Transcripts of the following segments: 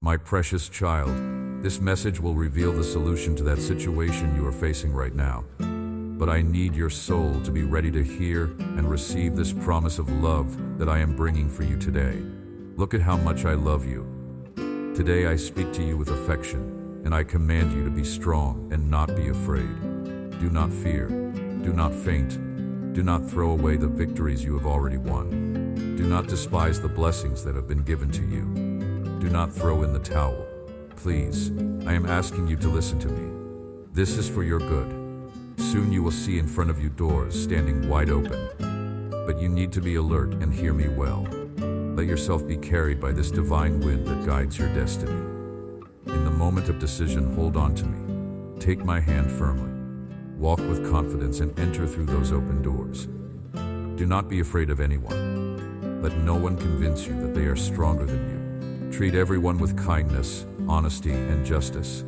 My precious child, this message will reveal the solution to that situation you are facing right now. But I need your soul to be ready to hear and receive this promise of love that I am bringing for you today. Look at how much I love you. Today I speak to you with affection, and I command you to be strong and not be afraid. Do not fear. Do not faint. Do not throw away the victories you have already won. Do not despise the blessings that have been given to you. Do not throw in the towel. Please, I am asking you to listen to me. This is for your good. Soon you will see in front of you doors standing wide open. But you need to be alert and hear me well. Let yourself be carried by this divine wind that guides your destiny. In the moment of decision, hold on to me. Take my hand firmly. Walk with confidence and enter through those open doors. Do not be afraid of anyone. Let no one convince you that they are stronger than you. Treat everyone with kindness, honesty, and justice.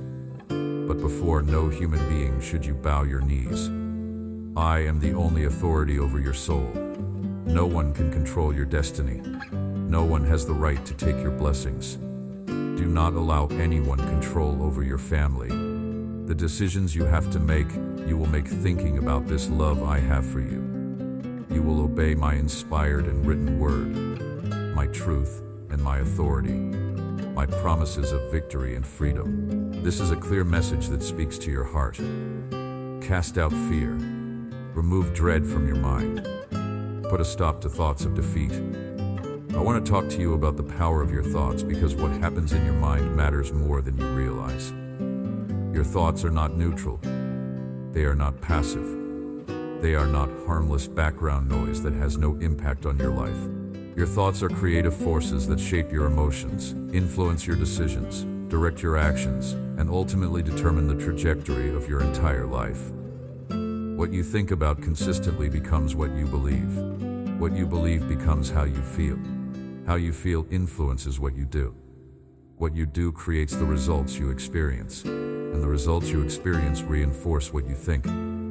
But before no human being should you bow your knees. I am the only authority over your soul. No one can control your destiny. No one has the right to take your blessings. Do not allow anyone control over your family. The decisions you have to make, you will make thinking about this love I have for you. You will obey my inspired and written word, my truth and my authority, my promises of victory and freedom. This is a clear message that speaks to your heart. Cast out fear. Remove dread from your mind. Put a stop to thoughts of defeat. I want to talk to you about the power of your thoughts, because what happens in your mind matters more than you realize. Your thoughts are not neutral. They are not passive. They are not harmless background noise that has no impact on your life. Your thoughts are creative forces that shape your emotions, influence your decisions, direct your actions, and ultimately determine the trajectory of your entire life. What you think about consistently becomes what you believe. What you believe becomes how you feel. How you feel influences what you do. What you do creates the results you experience, and the results you experience reinforce what you think.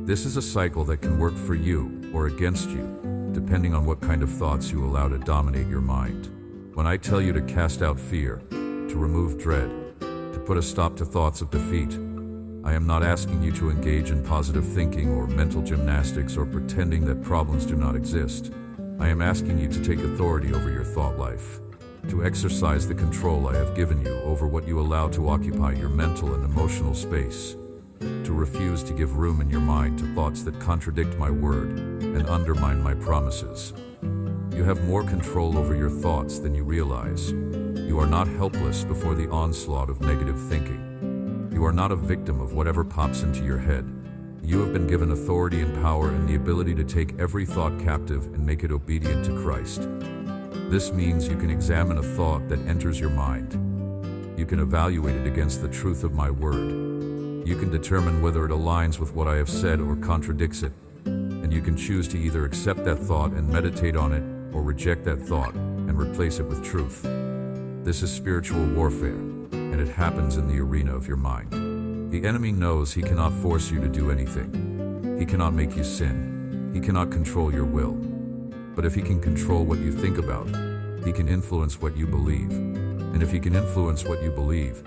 This is a cycle that can work for you or against you, depending on what kind of thoughts you allow to dominate your mind. When I tell you to cast out fear, to remove dread, to put a stop to thoughts of defeat, I am not asking you to engage in positive thinking or mental gymnastics or pretending that problems do not exist. I am asking you to take authority over your thought life, to exercise the control I have given you over what you allow to occupy your mental and emotional space, to refuse to give room in your mind to thoughts that contradict my word and undermine my promises. You have more control over your thoughts than you realize. You are not helpless before the onslaught of negative thinking. You are not a victim of whatever pops into your head. You have been given authority and power and the ability to take every thought captive and make it obedient to Christ. This means you can examine a thought that enters your mind. You can evaluate it against the truth of my word. You can determine whether it aligns with what I have said or contradicts it. And you can choose to either accept that thought and meditate on it, or reject that thought and replace it with truth. This is spiritual warfare, and it happens in the arena of your mind. The enemy knows he cannot force you to do anything. He cannot make you sin. He cannot control your will. But if he can control what you think about, he can influence what you believe. And if he can influence what you believe,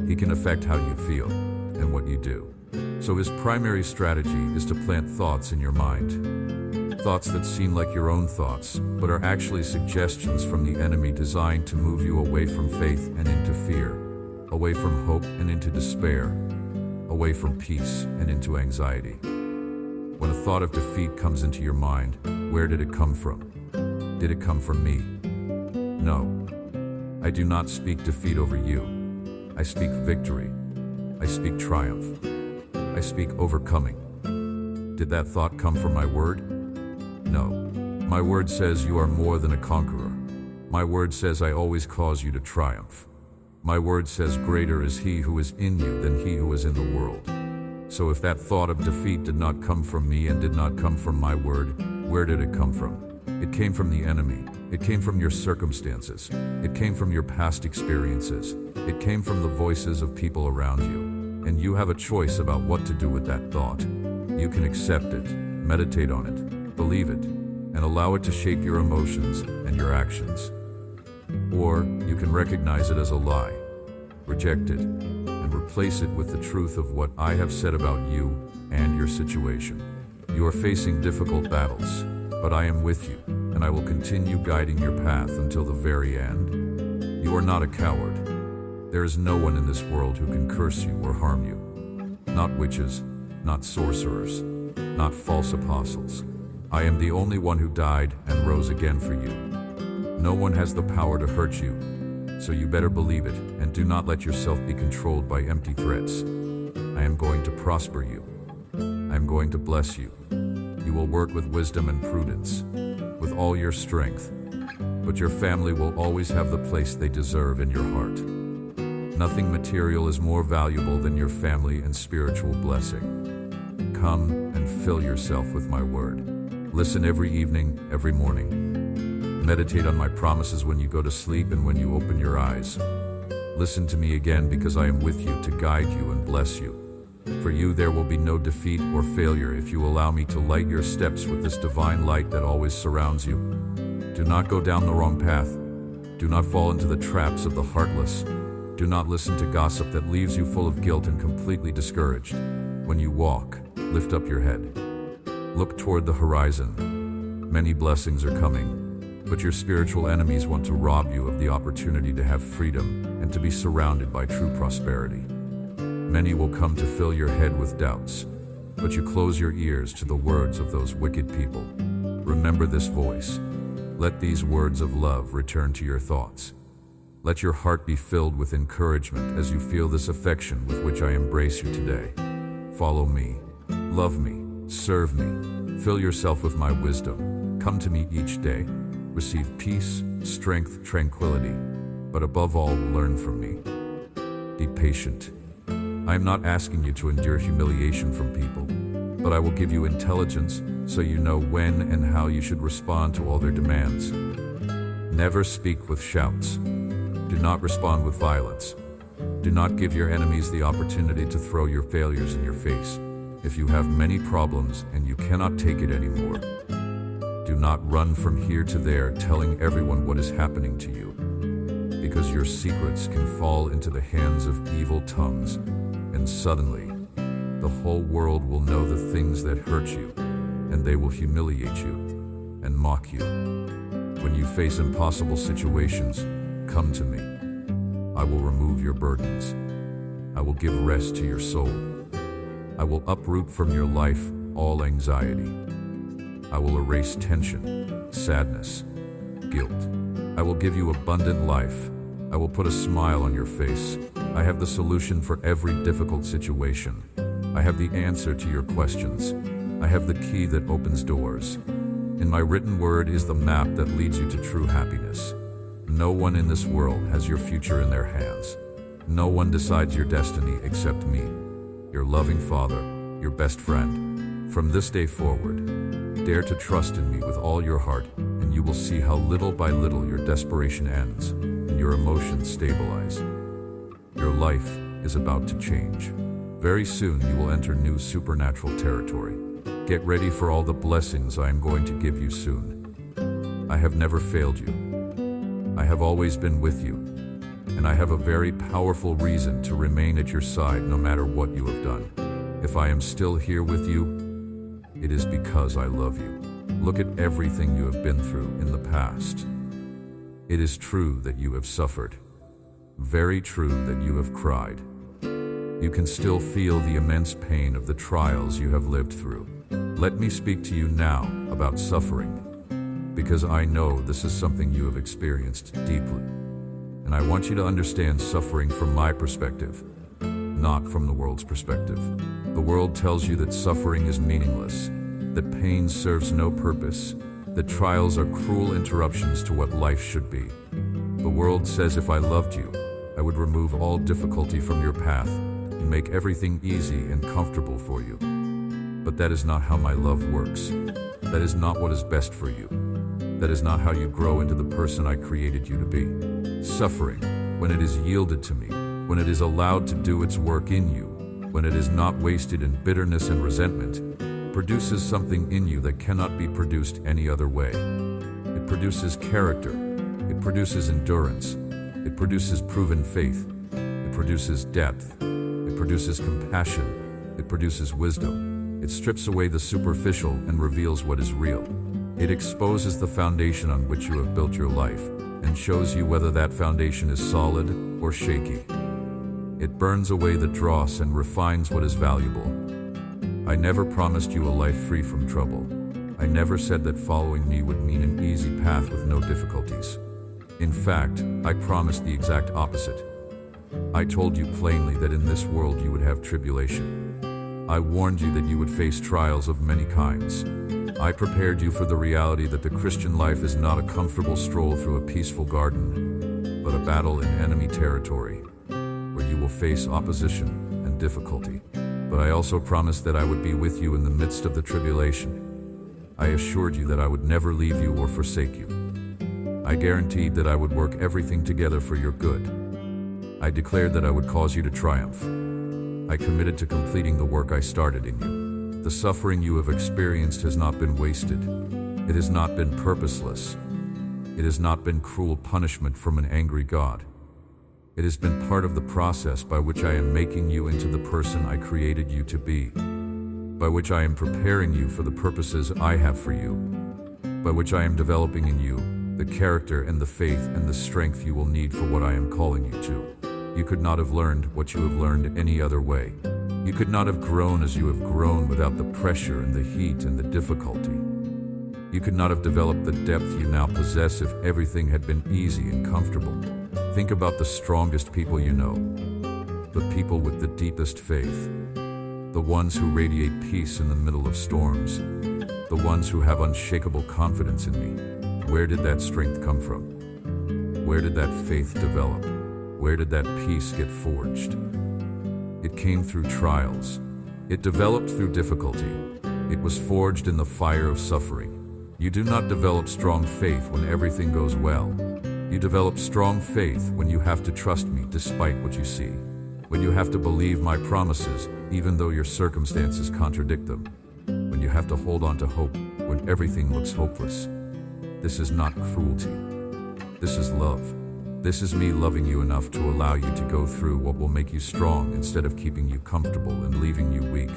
he can affect how you feel and what you do. So his primary strategy is to plant thoughts in your mind. Thoughts that seem like your own thoughts, but are actually suggestions from the enemy designed to move you away from faith and into fear, away from hope and into despair, away from peace and into anxiety. When a thought of defeat comes into your mind, where did it come from? Did it come from me? No. I do not speak defeat over you. I speak victory. I speak triumph. I speak overcoming. Did that thought come from my word? No. My word says you are more than a conqueror. My word says I always cause you to triumph. My word says greater is he who is in you than he who is in the world. So if that thought of defeat did not come from me and did not come from my word, where did it come from? It came from the enemy. It came from your circumstances. It came from your past experiences. It came from the voices of people around you. And you have a choice about what to do with that thought. You can accept it, meditate on it, believe it, and allow it to shape your emotions and your actions. Or you can recognize it as a lie, reject it, and replace it with the truth of what I have said about you and your situation. You are facing difficult battles, but I am with you, and I will continue guiding your path until the very end. You are not a coward. There is no one in this world who can curse you or harm you. Not witches, not sorcerers, not false apostles. I am the only one who died and rose again for you. No one has the power to hurt you, so you better believe it and do not let yourself be controlled by empty threats. I am going to prosper you. I am going to bless you. You will work with wisdom and prudence, with all your strength, but your family will always have the place they deserve in your heart. Nothing material is more valuable than your family and spiritual blessing. Come and fill yourself with my word. Listen every evening, every morning. Meditate on my promises when you go to sleep and when you open your eyes. Listen to me again because I am with you to guide you and bless you. For you there will be no defeat or failure if you allow me to light your steps with this divine light that always surrounds you. Do not go down the wrong path. Do not fall into the traps of the heartless. Do not listen to gossip that leaves you full of guilt and completely discouraged. When you walk, lift up your head. Look toward the horizon. Many blessings are coming, but your spiritual enemies want to rob you of the opportunity to have freedom and to be surrounded by true prosperity. Many will come to fill your head with doubts, but you close your ears to the words of those wicked people. Remember this voice. Let these words of love return to your thoughts. Let your heart be filled with encouragement as you feel this affection with which I embrace you today. Follow me, love me, serve me, fill yourself with my wisdom. Come to me each day. Receive peace, strength, tranquility, but above all, learn from me. Be patient. I am not asking you to endure humiliation from people, but I will give you intelligence so you know when and how you should respond to all their demands. Never speak with shouts. Do not respond with violence. Do not give your enemies the opportunity to throw your failures in your face. If you have many problems and you cannot take it anymore, do not run from here to there telling everyone what is happening to you, because your secrets can fall into the hands of evil tongues, and suddenly, the whole world will know the things that hurt you, and they will humiliate you and mock you. When you face impossible situations, come to me. I will remove your burdens. I will give rest to your soul. I will uproot from your life all anxiety. I will erase tension, sadness, guilt. I will give you abundant life. I will put a smile on your face. I have the solution for every difficult situation. I have the answer to your questions. I have the key that opens doors. In my written word is the map that leads you to true happiness. No one in this world has your future in their hands. No one decides your destiny except me, your loving Father, your best friend. From this day forward, dare to trust in me with all your heart, and you will see how little by little your desperation ends and your emotions stabilize. Your life is about to change. Very soon you will enter new supernatural territory. Get ready for all the blessings I am going to give you soon. I have never failed you. I have always been with you, and I have a very powerful reason to remain at your side no matter what you have done. If I am still here with you, it is because I love you. Look at everything you have been through in the past. It is true that you have suffered. Very true that you have cried. You can still feel the immense pain of the trials you have lived through. Let me speak to you now about suffering, because I know this is something you have experienced deeply. And I want you to understand suffering from my perspective, not from the world's perspective. The world tells you that suffering is meaningless, that pain serves no purpose, that trials are cruel interruptions to what life should be. The world says if I loved you, I would remove all difficulty from your path and make everything easy and comfortable for you. But that is not how my love works. That is not what is best for you. That is not how you grow into the person I created you to be. Suffering, when it is yielded to me, when it is allowed to do its work in you, when it is not wasted in bitterness and resentment, produces something in you that cannot be produced any other way. It produces character. It produces endurance. It produces proven faith. It produces depth, it produces compassion, it produces wisdom. It strips away the superficial and reveals what is real. It exposes the foundation on which you have built your life and shows you whether that foundation is solid or shaky. It burns away the dross and refines what is valuable. I never promised you a life free from trouble. I never said that following me would mean an easy path with no difficulties. In fact, I promised the exact opposite. I told you plainly that in this world you would have tribulation. I warned you that you would face trials of many kinds. I prepared you for the reality that the Christian life is not a comfortable stroll through a peaceful garden, but a battle in enemy territory, where you will face opposition and difficulty. But I also promised that I would be with you in the midst of the tribulation. I assured you that I would never leave you or forsake you. I guaranteed that I would work everything together for your good. I declared that I would cause you to triumph. I committed to completing the work I started in you. The suffering you have experienced has not been wasted. It has not been purposeless. It has not been cruel punishment from an angry God. It has been part of the process by which I am making you into the person I created you to be, by which I am preparing you for the purposes I have for you, by which I am developing in you the character and the faith and the strength you will need for what I am calling you to. You could not have learned what you have learned any other way. You could not have grown as you have grown without the pressure and the heat and the difficulty. You could not have developed the depth you now possess if everything had been easy and comfortable. Think about the strongest people you know, the people with the deepest faith, the ones who radiate peace in the middle of storms, the ones who have unshakable confidence in me. Where did that strength come from? Where did that faith develop? Where did that peace get forged? It came through trials. It developed through difficulty. It was forged in the fire of suffering. You do not develop strong faith when everything goes well. You develop strong faith when you have to trust me despite what you see, when you have to believe my promises even though your circumstances contradict them, when you have to hold on to hope when everything looks hopeless. This is not cruelty. This is love. This is me loving you enough to allow you to go through what will make you strong instead of keeping you comfortable and leaving you weak.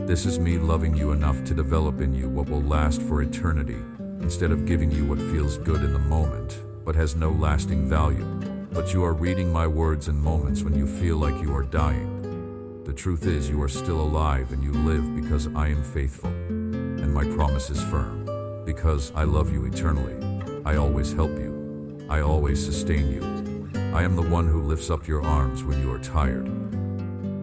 This is me loving you enough to develop in you what will last for eternity instead of giving you what feels good in the moment but has no lasting value. But you are reading my words in moments when you feel like you are dying. The truth is you are still alive and you live because I am faithful and my promise is firm. Because I love you eternally. I always help you. I always sustain you. I am the one who lifts up your arms when you are tired.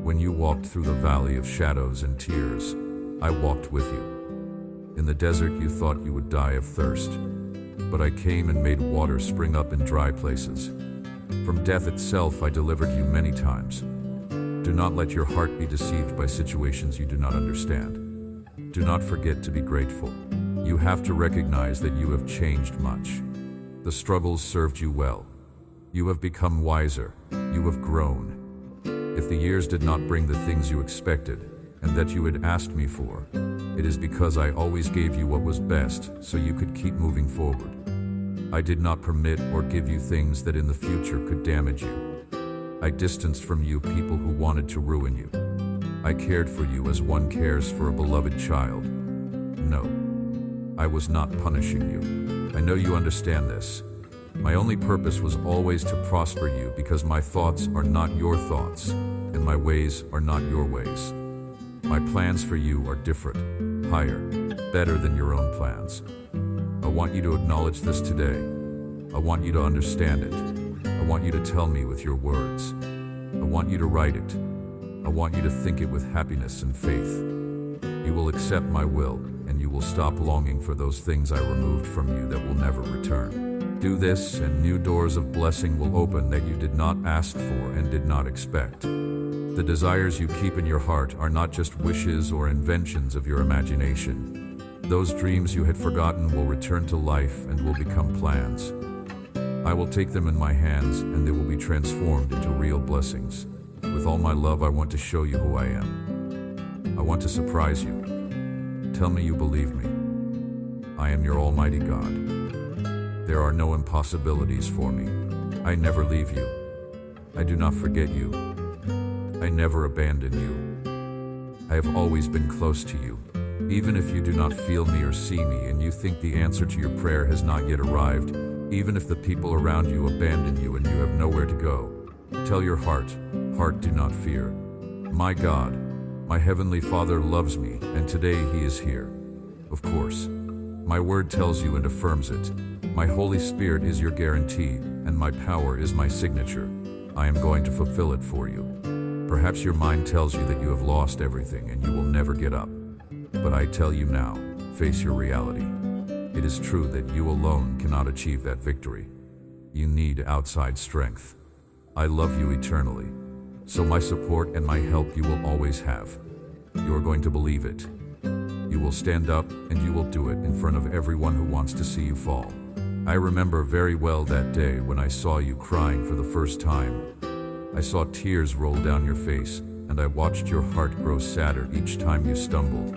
When you walked through the valley of shadows and tears, I walked with you. In the desert you thought you would die of thirst, but I came and made water spring up in dry places. From death itself I delivered you many times. Do not let your heart be deceived by situations you do not understand. Do not forget to be grateful. You have to recognize that you have changed much. The struggles served you well. You have become wiser. You have grown. If the years did not bring the things you expected and that you had asked me for, it is because I always gave you what was best so you could keep moving forward. I did not permit or give you things that in the future could damage you. I distanced from you people who wanted to ruin you. I cared for you as one cares for a beloved child. No. I was not punishing you. I know you understand this. My only purpose was always to prosper you because my thoughts are not your thoughts, and my ways are not your ways. My plans for you are different, higher, better than your own plans. I want you to acknowledge this today. I want you to understand it. I want you to tell me with your words. I want you to write it. I want you to think it with happiness and faith. You will accept my will, and you will stop longing for those things I removed from you that will never return. Do this, and new doors of blessing will open that you did not ask for and did not expect. The desires you keep in your heart are not just wishes or inventions of your imagination. Those dreams you had forgotten will return to life and will become plans. I will take them in my hands, and they will be transformed into real blessings. With all my love, I want to show you who I am. I want to surprise you. Tell me you believe me. I am your Almighty God. There are no impossibilities for me. I never leave you. I do not forget you. I never abandon you. I have always been close to you. Even if you do not feel me or see me and you think the answer to your prayer has not yet arrived, even if the people around you abandon you and you have nowhere to go, tell your heart, do not fear. My God, my Heavenly Father loves me, and today He is here. Of course, my word tells you and affirms it. My Holy Spirit is your guarantee, and my power is my signature. I am going to fulfill it for you. Perhaps your mind tells you that you have lost everything and you will never get up. But I tell you now, face your reality. It is true that you alone cannot achieve that victory. You need outside strength. I love you eternally, so my support and my help you will always have. You are going to believe it. You will stand up and you will do it in front of everyone who wants to see you fall. I remember very well that day when I saw you crying for the first time. I saw tears roll down your face, and I watched your heart grow sadder each time you stumbled.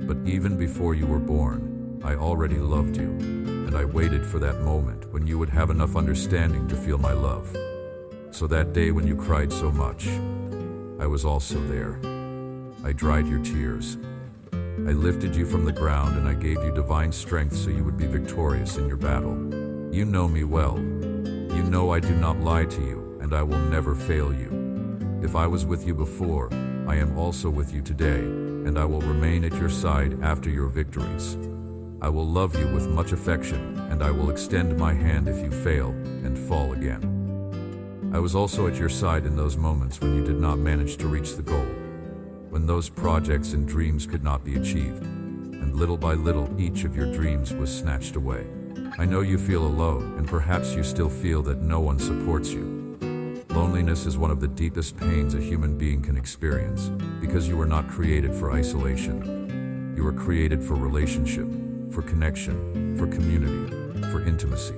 But even before you were born, I already loved you, and I waited for that moment when you would have enough understanding to feel my love. So that day when you cried so much, I was also there. I dried your tears. I lifted you from the ground and I gave you divine strength so you would be victorious in your battle. You know me well. You know I do not lie to you, and I will never fail you. If I was with you before, I am also with you today, and I will remain at your side after your victories. I will love you with much affection, and I will extend my hand if you fail and fall again. I was also at your side in those moments when you did not manage to reach the goal, when those projects and dreams could not be achieved, and little by little each of your dreams was snatched away. I know you feel alone, and perhaps you still feel that no one supports you. Loneliness is one of the deepest pains a human being can experience, because you were not created for isolation. You were created for relationship, for connection, for community, for intimacy.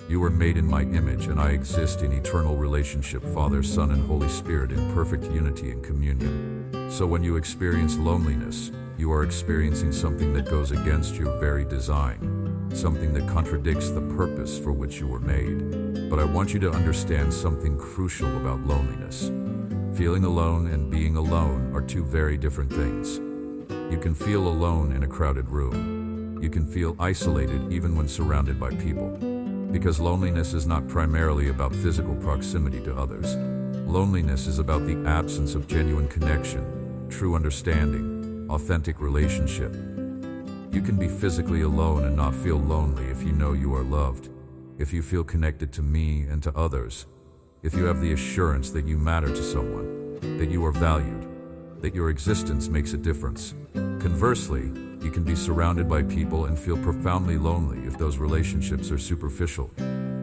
You were made in my image, and I exist in eternal relationship, Father, Son, and Holy Spirit, in perfect unity and communion. So when you experience loneliness, you are experiencing something that goes against your very design, something that contradicts the purpose for which you were made. But I want you to understand something crucial about loneliness. Feeling alone and being alone are two very different things. You can feel alone in a crowded room. You can feel isolated even when surrounded by people. Because loneliness is not primarily about physical proximity to others. Loneliness is about the absence of genuine connection, true understanding, authentic relationship. You can be physically alone and not feel lonely if you know you are loved, if you feel connected to me and to others, if you have the assurance that you matter to someone, that you are valued, that your existence makes a difference. Conversely, you can be surrounded by people and feel profoundly lonely if those relationships are superficial,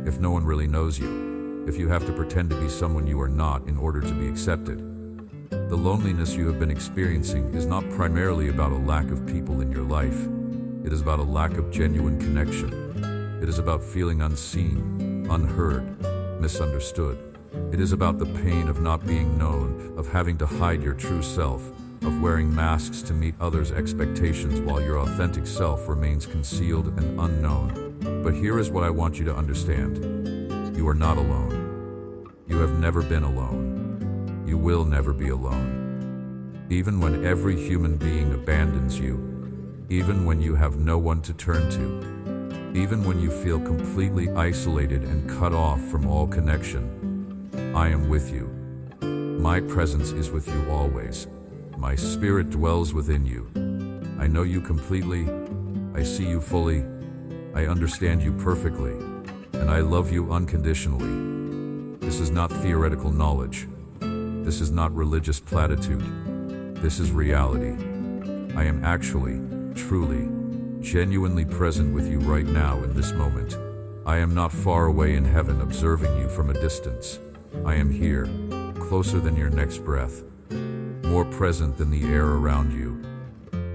if no one really knows you, if you have to pretend to be someone you are not in order to be accepted. The loneliness you have been experiencing is not primarily about a lack of people in your life. It is about a lack of genuine connection. It is about feeling unseen, unheard, misunderstood. It is about the pain of not being known, of having to hide your true self, of wearing masks to meet others' expectations while your authentic self remains concealed and unknown. But here is what I want you to understand. You are not alone. You have never been alone. You will never be alone. Even when every human being abandons you, even when you have no one to turn to, even when you feel completely isolated and cut off from all connection, I am with you. My presence is with you always. My spirit dwells within you. I know you completely. I see you fully. I understand you perfectly. And I love you unconditionally. This is not theoretical knowledge. This is not religious platitude. This is reality. I am actually, truly, genuinely present with you right now in this moment. I am not far away in heaven observing you from a distance. I am here, closer than your next breath, more present than the air around you,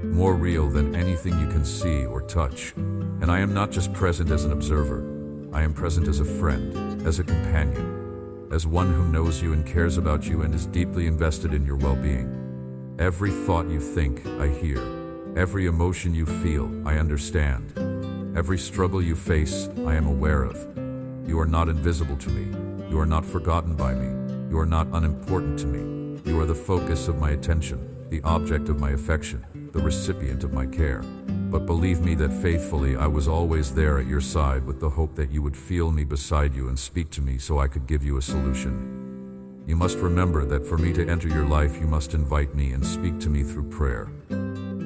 more real than anything you can see or touch. And I am not just present as an observer. I am present as a friend, as a companion, as one who knows you and cares about you and is deeply invested in your well-being. Every thought you think, I hear. Every emotion you feel, I understand. Every struggle you face, I am aware of. You are not invisible to me. You are not forgotten by me. You are not unimportant to me. You are the focus of my attention, the object of my affection, the recipient of my care. But believe me that faithfully I was always there at your side with the hope that you would feel me beside you and speak to me so I could give you a solution. You must remember that for me to enter your life you must invite me and speak to me through prayer.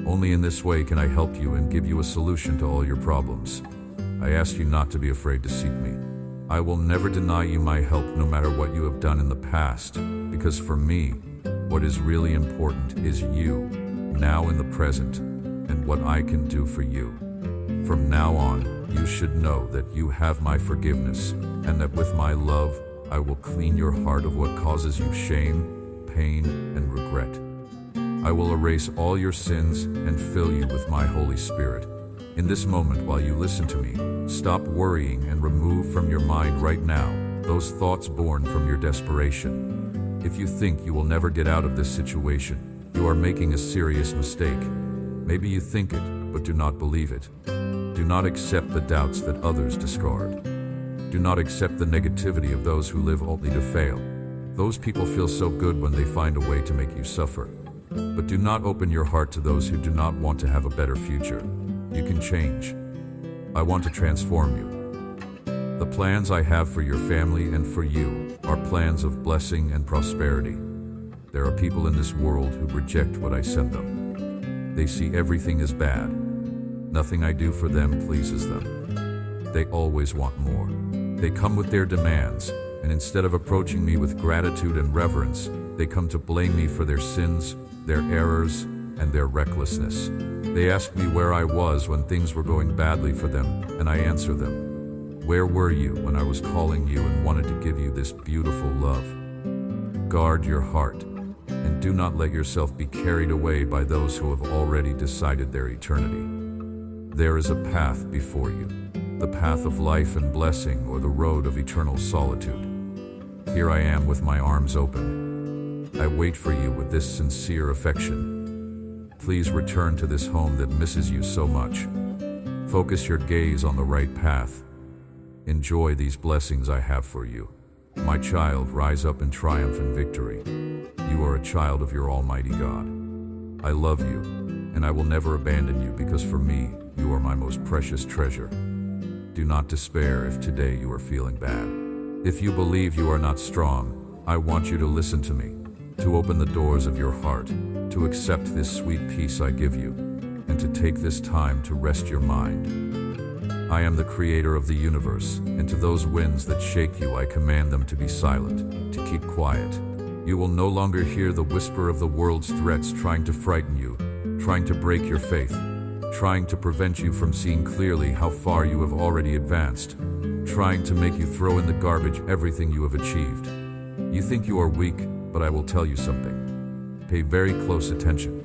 Only in this way can I help you and give you a solution to all your problems. I ask you not to be afraid to seek me. I will never deny you my help no matter what you have done in the past, because for me, what is really important is you, now in the present, and what I can do for you. From now on, you should know that you have my forgiveness, and that with my love, I will clean your heart of what causes you shame, pain, and regret. I will erase all your sins and fill you with my Holy Spirit. In this moment while you listen to me, stop worrying and remove from your mind right now those thoughts born from your desperation. If you think you will never get out of this situation, you are making a serious mistake. Maybe you think it, but do not believe it. Do not accept the doubts that others discard. Do not accept the negativity of those who live only to fail. Those people feel so good when they find a way to make you suffer. But do not open your heart to those who do not want to have a better future. You can change. I want to transform you. The plans I have for your family and for you are plans of blessing and prosperity. There are people in this world who reject what I send them. They see everything as bad. Nothing I do for them pleases them. They always want more. They come with their demands, and instead of approaching me with gratitude and reverence, they come to blame me for their sins, their errors, and their recklessness. They ask me where I was when things were going badly for them, and I answer them, "Where were you when I was calling you and wanted to give you this beautiful love?" Guard your heart, and do not let yourself be carried away by those who have already decided their eternity. There is a path before you, the path of life and blessing, or the road of eternal solitude. Here I am with my arms open. I wait for you with this sincere affection. Please return to this home that misses you so much. Focus your gaze on the right path. Enjoy these blessings I have for you. My child, rise up in triumph and victory. You are a child of your Almighty God. I love you, and I will never abandon you because for me, you are my most precious treasure. Do not despair if today you are feeling bad. If you believe you are not strong, I want you to listen to me, to open the doors of your heart, to accept this sweet peace I give you, and to take this time to rest your mind. I am the creator of the universe, and to those winds that shake you I command them to be silent, to keep quiet. You will no longer hear the whisper of the world's threats trying to frighten you, trying to break your faith, trying to prevent you from seeing clearly how far you have already advanced, trying to make you throw in the garbage everything you have achieved. You think you are weak, but I will tell you something. Pay very close attention.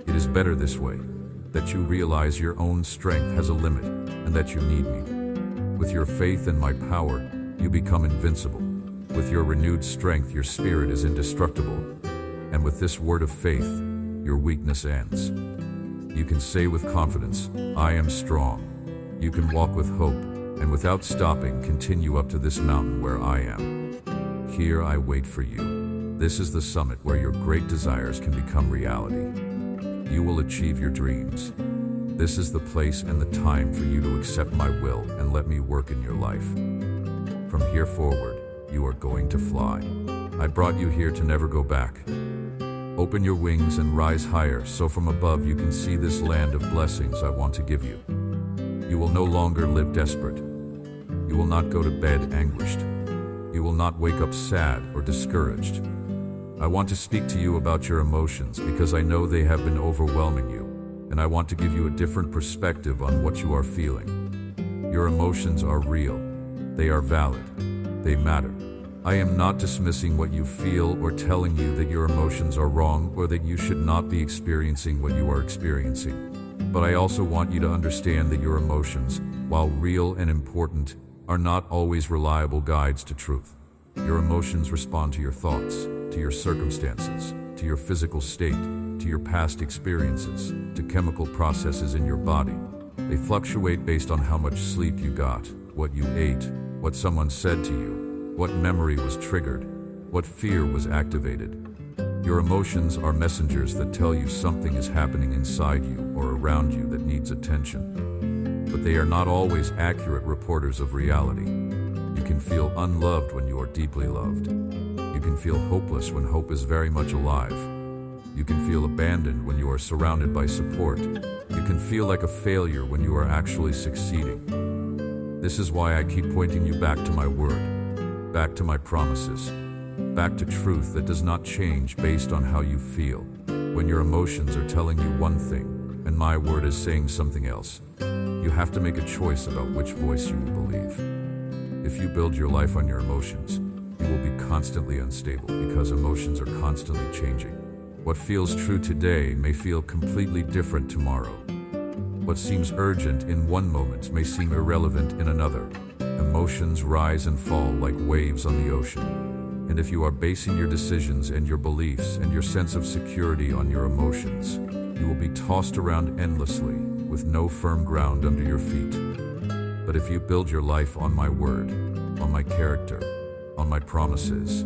It is better this way, that you realize your own strength has a limit, and that you need me. With your faith in my power, you become invincible. With your renewed strength, your spirit is indestructible. And with this word of faith, your weakness ends. You can say with confidence, "I am strong." You can walk with hope, and without stopping, continue up to this mountain where I am. Here I wait for you. This is the summit where your great desires can become reality. You will achieve your dreams. This is the place and the time for you to accept my will and let me work in your life. From here forward, you are going to fly. I brought you here to never go back. Open your wings and rise higher so from above you can see this land of blessings I want to give you. You will no longer live desperate. You will not go to bed anguished. You will not wake up sad or discouraged. I want to speak to you about your emotions because I know they have been overwhelming you, and I want to give you a different perspective on what you are feeling. Your emotions are real. They are valid. They matter. I am not dismissing what you feel or telling you that your emotions are wrong or that you should not be experiencing what you are experiencing. But I also want you to understand that your emotions, while real and important, are not always reliable guides to truth. Your emotions respond to your thoughts, to your circumstances, to your physical state, to your past experiences, to chemical processes in your body. They fluctuate based on how much sleep you got, what you ate, what someone said to you, what memory was triggered, what fear was activated. Your emotions are messengers that tell you something is happening inside you or around you that needs attention. But they are not always accurate reporters of reality. You can feel unloved when you are deeply loved. You can feel hopeless when hope is very much alive. You can feel abandoned when you are surrounded by support. You can feel like a failure when you are actually succeeding. This is why I keep pointing you back to my word, back to my promises, back to truth that does not change based on how you feel. When your emotions are telling you one thing and my word is saying something else, you have to make a choice about which voice you will believe. If you build your life on your emotions, you will be constantly unstable because emotions are constantly changing. What feels true today may feel completely different tomorrow. What seems urgent in one moment may seem irrelevant in another. Emotions rise and fall like waves on the ocean. And if you are basing your decisions and your beliefs and your sense of security on your emotions, you will be tossed around endlessly with no firm ground under your feet. But if you build your life on my word, on my character, on my promises,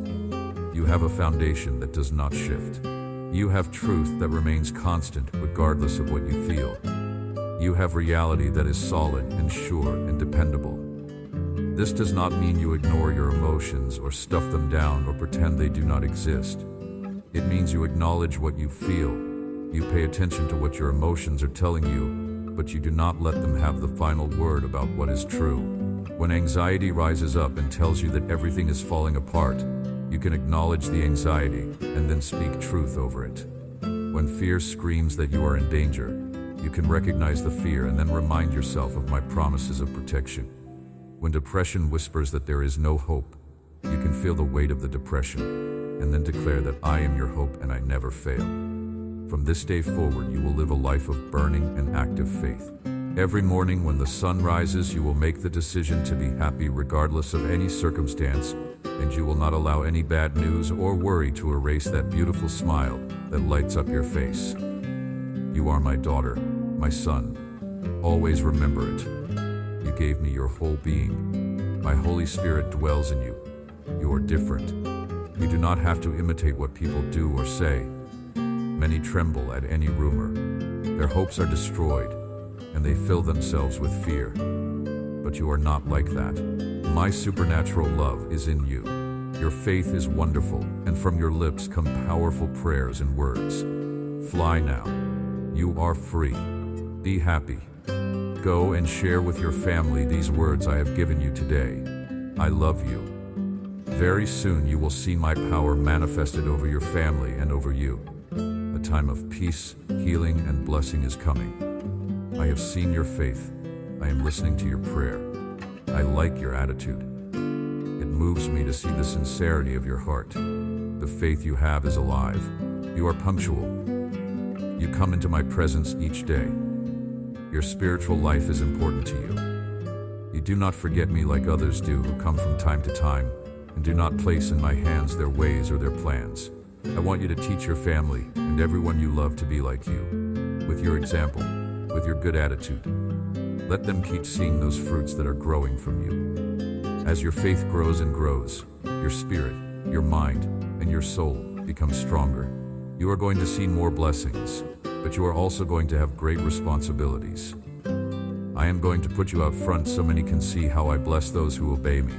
you have a foundation that does not shift. You have truth that remains constant regardless of what you feel. You have reality that is solid and sure and dependable. This does not mean you ignore your emotions or stuff them down or pretend they do not exist. It means you acknowledge what you feel. You pay attention to what your emotions are telling you, but you do not let them have the final word about what is true. When anxiety rises up and tells you that everything is falling apart, you can acknowledge the anxiety and then speak truth over it. When fear screams that you are in danger, you can recognize the fear and then remind yourself of my promises of protection. When depression whispers that there is no hope, you can feel the weight of the depression and then declare that I am your hope and I never fail. From this day forward, you will live a life of burning and active faith. Every morning when the sun rises, you will make the decision to be happy regardless of any circumstance, and you will not allow any bad news or worry to erase that beautiful smile that lights up your face. You are my daughter, my son. Always remember it. You gave me your whole being. My Holy Spirit dwells in you. You are different. You do not have to imitate what people do or say. Many tremble at any rumor. Their hopes are destroyed, and they fill themselves with fear. But you are not like that. My supernatural love is in you. Your faith is wonderful, and from your lips come powerful prayers and words. Fly now. You are free. Be happy. Go and share with your family these words I have given you today. I love you. Very soon you will see my power manifested over your family and over you. A time of peace, healing, and blessing is coming. I have seen your faith. I am listening to your prayer. I like your attitude. It moves me to see the sincerity of your heart. The faith you have is alive. You are punctual. You come into my presence each day. Your spiritual life is important to you. You do not forget me like others do who come from time to time and do not place in my hands their ways or their plans. I want you to teach your family and everyone you love to be like you, with your example, with your good attitude. Let them keep seeing those fruits that are growing from you. As your faith grows and grows, your spirit, your mind, and your soul become stronger. You are going to see more blessings, but you are also going to have great responsibilities. I am going to put you out front so many can see how I bless those who obey me,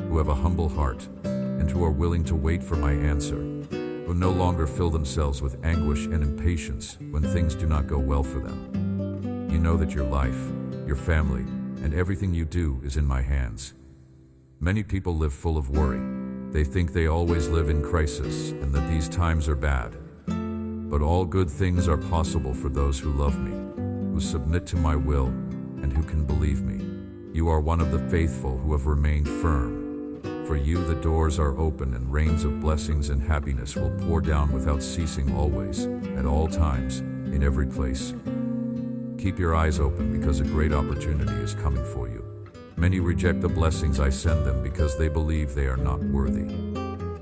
who have a humble heart, and who are willing to wait for my answer, who no longer fill themselves with anguish and impatience when things do not go well for them. You know that your life, your family, and everything you do is in my hands. Many people live full of worry. They think they always live in crisis and that these times are bad. But all good things are possible for those who love me, who submit to my will, and who can believe me. You are one of the faithful who have remained firm. For you the doors are open and rains of blessings and happiness will pour down without ceasing always, at all times, in every place. Keep your eyes open because a great opportunity is coming for you. Many reject the blessings I send them because they believe they are not worthy.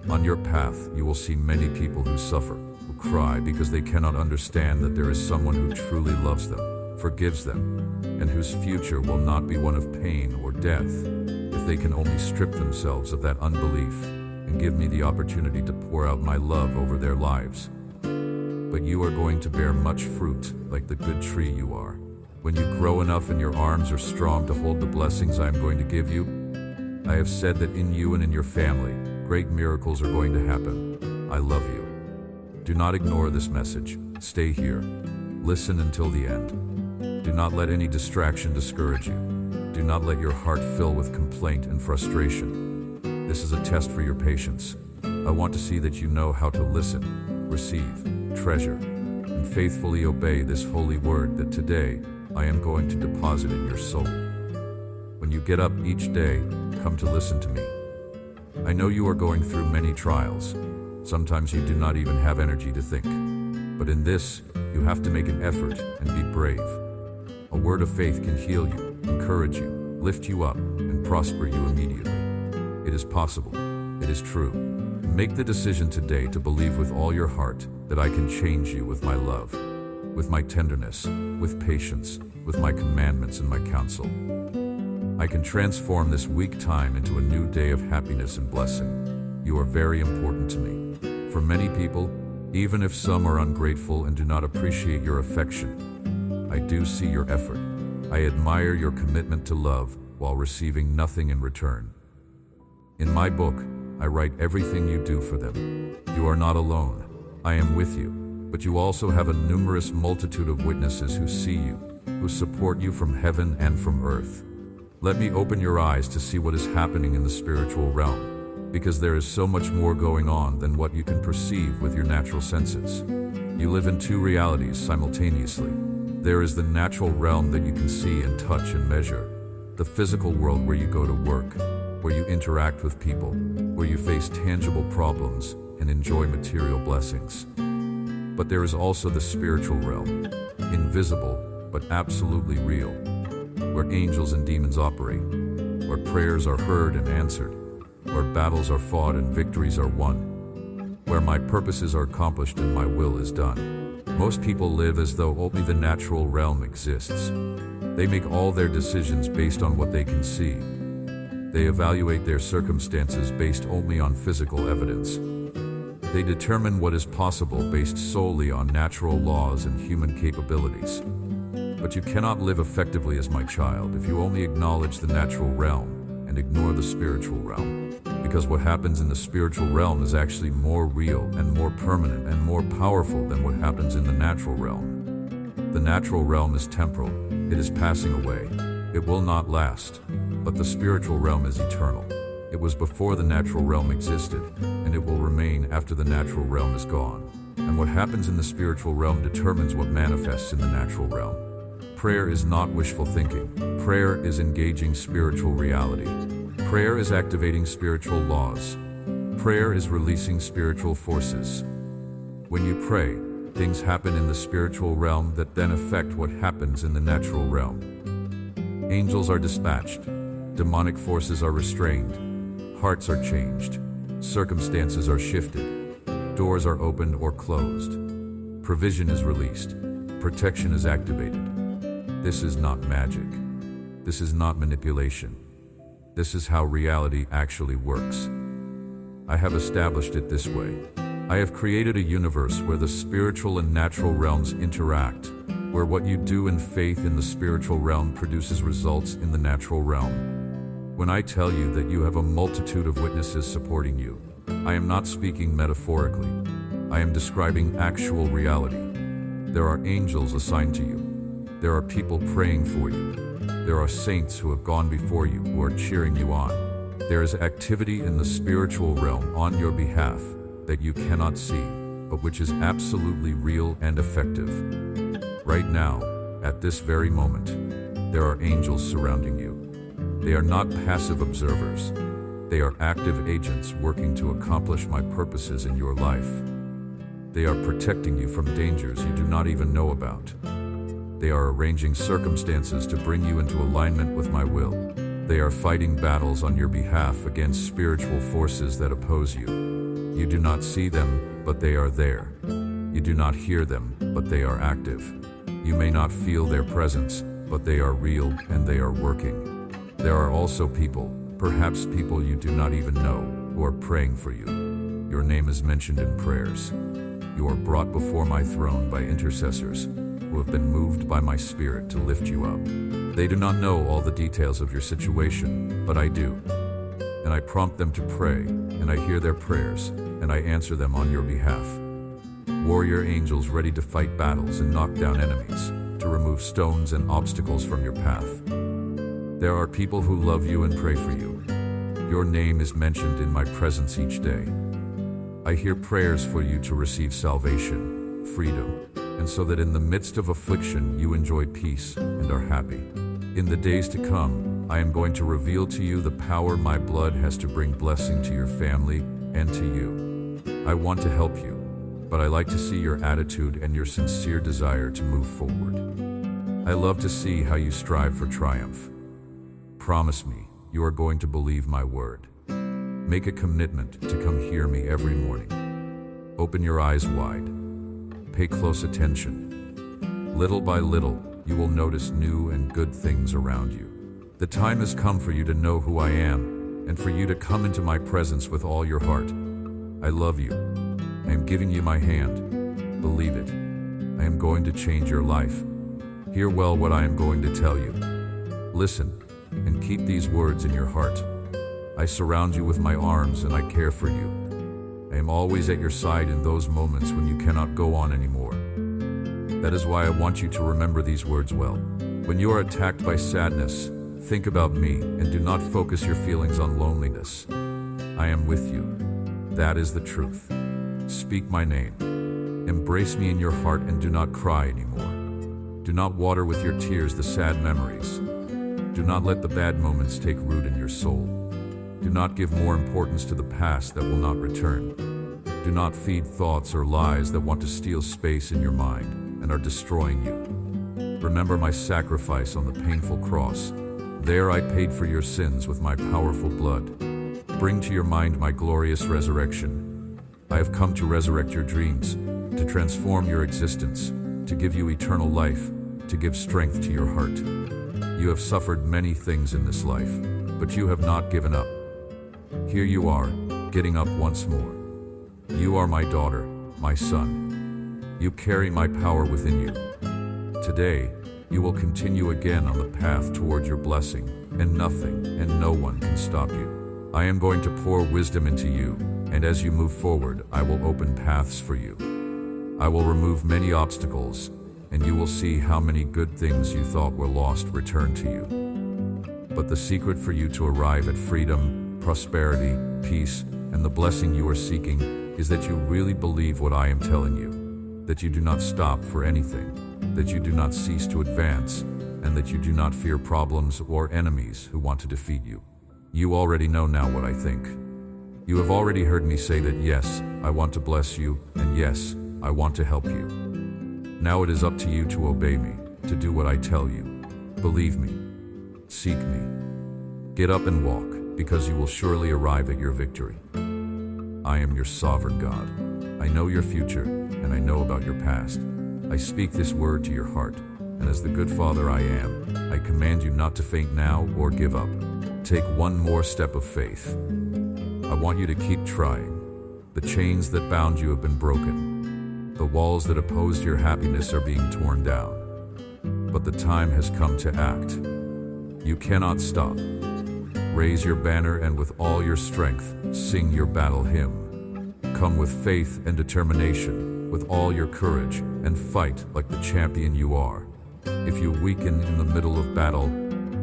On your path, you will see many people who suffer, who cry because they cannot understand that there is someone who truly loves them, forgives them, and whose future will not be one of pain or death if they can only strip themselves of that unbelief and give me the opportunity to pour out my love over their lives. But you are going to bear much fruit, like the good tree you are. When you grow enough and your arms are strong to hold the blessings I am going to give you, I have said that in you and in your family, great miracles are going to happen. I love you. Do not ignore this message. Stay here. Listen until the end. Do not let any distraction discourage you. Do not let your heart fill with complaint and frustration. This is a test for your patience. I want to see that you know how to listen, receive, treasure, and faithfully obey this holy word that today I am going to deposit in your soul. When you get up each day, come to listen to me. I know you are going through many trials. Sometimes you do not even have energy to think. But in this, you have to make an effort and be brave. A word of faith can heal you, encourage you, lift you up, and prosper you immediately. It is possible. It is true. Make the decision today to believe with all your heart that I can change you with my love, with my tenderness, with patience, with my commandments and my counsel. I can transform this weak time into a new day of happiness and blessing. You are very important to me. For many people, even if some are ungrateful and do not appreciate your affection, I do see your effort. I admire your commitment to love while receiving nothing in return. In my book, I write everything you do for them. You are not alone. I am with you, but you also have a numerous multitude of witnesses who see you, who support you from heaven and from earth. Let me open your eyes to see what is happening in the spiritual realm, because there is so much more going on than what you can perceive with your natural senses. You live in two realities simultaneously. There is the natural realm that you can see and touch and measure, the physical world where you go to work, where you interact with people, where you face tangible problems and enjoy material blessings. But there is also the spiritual realm, invisible but absolutely real, where angels and demons operate, where prayers are heard and answered, where battles are fought and victories are won, where my purposes are accomplished and my will is done. Most people live as though only the natural realm exists. They make all their decisions based on what they can see. They evaluate their circumstances based only on physical evidence. They determine what is possible based solely on natural laws and human capabilities. But you cannot live effectively as my child if you only acknowledge the natural realm and ignore the spiritual realm. Because what happens in the spiritual realm is actually more real and more permanent and more powerful than what happens in the natural realm. The natural realm is temporal. It is passing away. It will not last. But the spiritual realm is eternal. It was before the natural realm existed, and it will remain after the natural realm is gone. And what happens in the spiritual realm determines what manifests in the natural realm. Prayer is not wishful thinking. Prayer is engaging spiritual reality. Prayer is activating spiritual laws. Prayer is releasing spiritual forces. When you pray, things happen in the spiritual realm that then affect what happens in the natural realm. Angels are dispatched. Demonic forces are restrained. Hearts are changed. Circumstances are shifted. Doors are opened or closed. Provision is released. Protection is activated. This is not magic. This is not manipulation. This is how reality actually works. I have established it this way. I have created a universe where the spiritual and natural realms interact, where what you do in faith in the spiritual realm produces results in the natural realm. When I tell you that you have a multitude of witnesses supporting you, I am not speaking metaphorically. I am describing actual reality. There are angels assigned to you. There are people praying for you. There are saints who have gone before you who are cheering you on. There is activity in the spiritual realm on your behalf that you cannot see, but which is absolutely real and effective. Right now, at this very moment, there are angels surrounding you. They are not passive observers. They are active agents working to accomplish my purposes in your life. They are protecting you from dangers you do not even know about. They are arranging circumstances to bring you into alignment with my will. They are fighting battles on your behalf against spiritual forces that oppose you. You do not see them, but they are there. You do not hear them, but they are active. You may not feel their presence, but they are real and they are working. There are also people, perhaps people you do not even know, who are praying for you. Your name is mentioned in prayers. You are brought before my throne by intercessors who have been moved by my spirit to lift you up. They do not know all the details of your situation, but I do. And I prompt them to pray, and I hear their prayers, and I answer them on your behalf. Warrior angels ready to fight battles and knock down enemies, to remove stones and obstacles from your path. There are people who love you and pray for you. Your name is mentioned in my presence each day. I hear prayers for you to receive salvation, freedom, and so that in the midst of affliction you enjoy peace and are happy. In the days to come, I am going to reveal to you the power my blood has to bring blessing to your family and to you. I want to help you, but I like to see your attitude and your sincere desire to move forward. I love to see how you strive for triumph. Promise me you are going to believe my word. Make a commitment to come hear me every morning. Open your eyes wide. Pay close attention. Little by little, you will notice new and good things around you. The time has come for you to know who I am, and for you to come into my presence with all your heart. I love you. I am giving you my hand. Believe it. I am going to change your life. Hear well what I am going to tell you. Listen, and keep these words in your heart. I surround you with my arms and I care for you. I am always at your side in those moments when you cannot go on anymore. That is why I want you to remember these words well. When you are attacked by sadness, think about me and do not focus your feelings on loneliness. I am with you. That is the truth. Speak my name. Embrace me in your heart and do not cry anymore. Do not water with your tears the sad memories. Do not let the bad moments take root in your soul. Do not give more importance to the past that will not return. Do not feed thoughts or lies that want to steal space in your mind and are destroying you. Remember my sacrifice on the painful cross. There I paid for your sins with my powerful blood. Bring to your mind my glorious resurrection. I have come to resurrect your dreams, to transform your existence, to give you eternal life, to give strength to your heart. You have suffered many things in this life, but you have not given up. Here you are, getting up once more. You are my daughter, my son. You carry my power within you. Today, you will continue again on the path toward your blessing, and nothing and no one can stop you. I am going to pour wisdom into you, and as you move forward, I will open paths for you. I will remove many obstacles, and you will see how many good things you thought were lost return to you. But the secret for you to arrive at freedom, prosperity, peace, and the blessing you are seeking is that you really believe what I am telling you, that you do not stop for anything, that you do not cease to advance, and that you do not fear problems or enemies who want to defeat you. You already know now what I think. You have already heard me say that yes, I want to bless you, and yes, I want to help you. Now it is up to you to obey me, to do what I tell you. Believe me. Seek me. Get up and walk, because you will surely arrive at your victory. I am your sovereign God. I know your future, and I know about your past. I speak this word to your heart, and as the good father I am, I command you not to faint now or give up. Take one more step of faith. I want you to keep trying. The chains that bound you have been broken. The walls that opposed your happiness are being torn down. But the time has come to act. You cannot stop. Raise your banner and with all your strength, sing your battle hymn. Come with faith and determination, with all your courage, and fight like the champion you are. If you weaken in the middle of battle,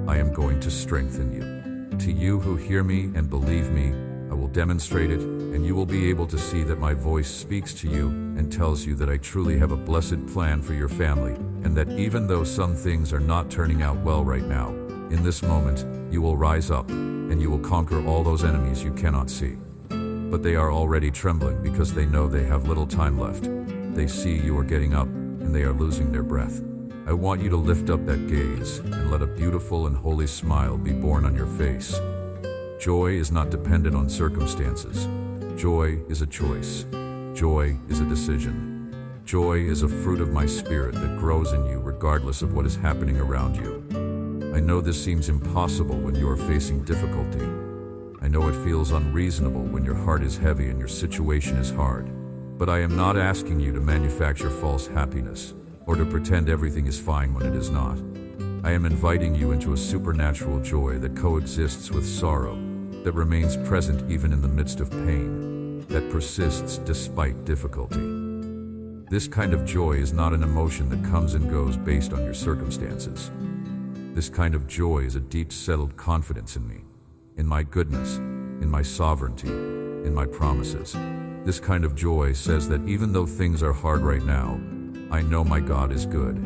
I am going to strengthen you. To you who hear me and believe me, I will demonstrate it, and you will be able to see that my voice speaks to you and tells you that I truly have a blessed plan for your family, and that even though some things are not turning out well right now, in this moment, you will rise up, and you will conquer all those enemies you cannot see. But they are already trembling because they know they have little time left. They see you are getting up, and they are losing their breath. I want you to lift up that gaze and let a beautiful and holy smile be born on your face. Joy is not dependent on circumstances. Joy is a choice. Joy is a decision. Joy is a fruit of my spirit that grows in you regardless of what is happening around you. I know this seems impossible when you are facing difficulty. I know it feels unreasonable when your heart is heavy and your situation is hard. But I am not asking you to manufacture false happiness or to pretend everything is fine when it is not. I am inviting you into a supernatural joy that coexists with sorrow, that remains present even in the midst of pain, that persists despite difficulty. This kind of joy is not an emotion that comes and goes based on your circumstances. This kind of joy is a deep settled confidence in me, in my goodness, in my sovereignty, in my promises. This kind of joy says that even though things are hard right now, I know my God is good.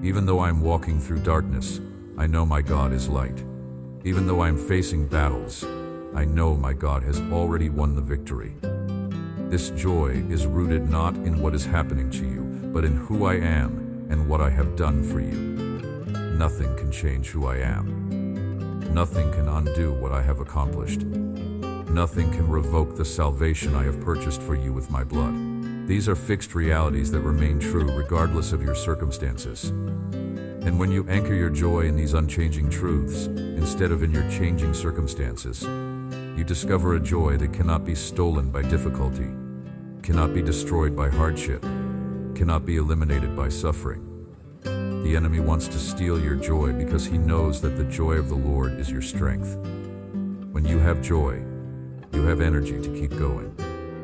Even though I'm walking through darkness, I know my God is light. Even though I'm facing battles, I know my God has already won the victory. This joy is rooted not in what is happening to you, but in who I am and what I have done for you. Nothing can change who I am. Nothing can undo what I have accomplished. Nothing can revoke the salvation I have purchased for you with my blood. These are fixed realities that remain true regardless of your circumstances. And when you anchor your joy in these unchanging truths, instead of in your changing circumstances, you discover a joy that cannot be stolen by difficulty, cannot be destroyed by hardship, cannot be eliminated by suffering. The enemy wants to steal your joy because he knows that the joy of the Lord is your strength. When you have joy, you have energy to keep going.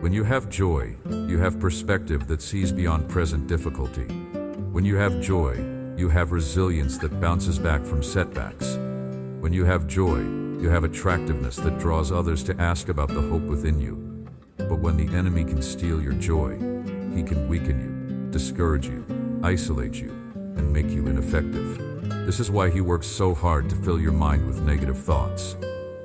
When you have joy, you have perspective that sees beyond present difficulty. When you have joy, you have resilience that bounces back from setbacks. When you have joy, you have attractiveness that draws others to ask about the hope within you. But when the enemy can steal your joy, he can weaken you, discourage you, isolate you, and make you ineffective. This is why he works so hard to fill your mind with negative thoughts,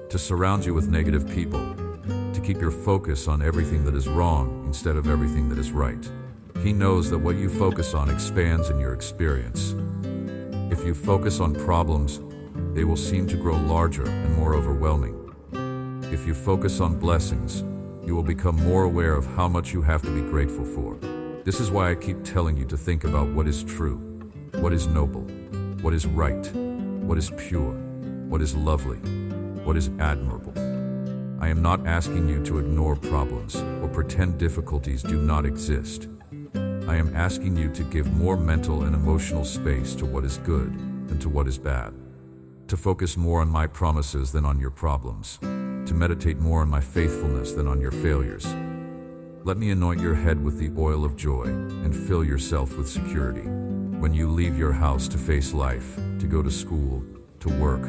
to surround you with negative people, to keep your focus on everything that is wrong instead of everything that is right. He knows that what you focus on expands in your experience. If you focus on problems, they will seem to grow larger and more overwhelming. If you focus on blessings, you will become more aware of how much you have to be grateful for. This is why I keep telling you to think about what is true, what is noble, what is right, what is pure, what is lovely, what is admirable. I am not asking you to ignore problems or pretend difficulties do not exist. I am asking you to give more mental and emotional space to what is good than to what is bad, to focus more on my promises than on your problems, to meditate more on my faithfulness than on your failures. Let me anoint your head with the oil of joy and fill yourself with security. When you leave your house to face life, to go to school, to work,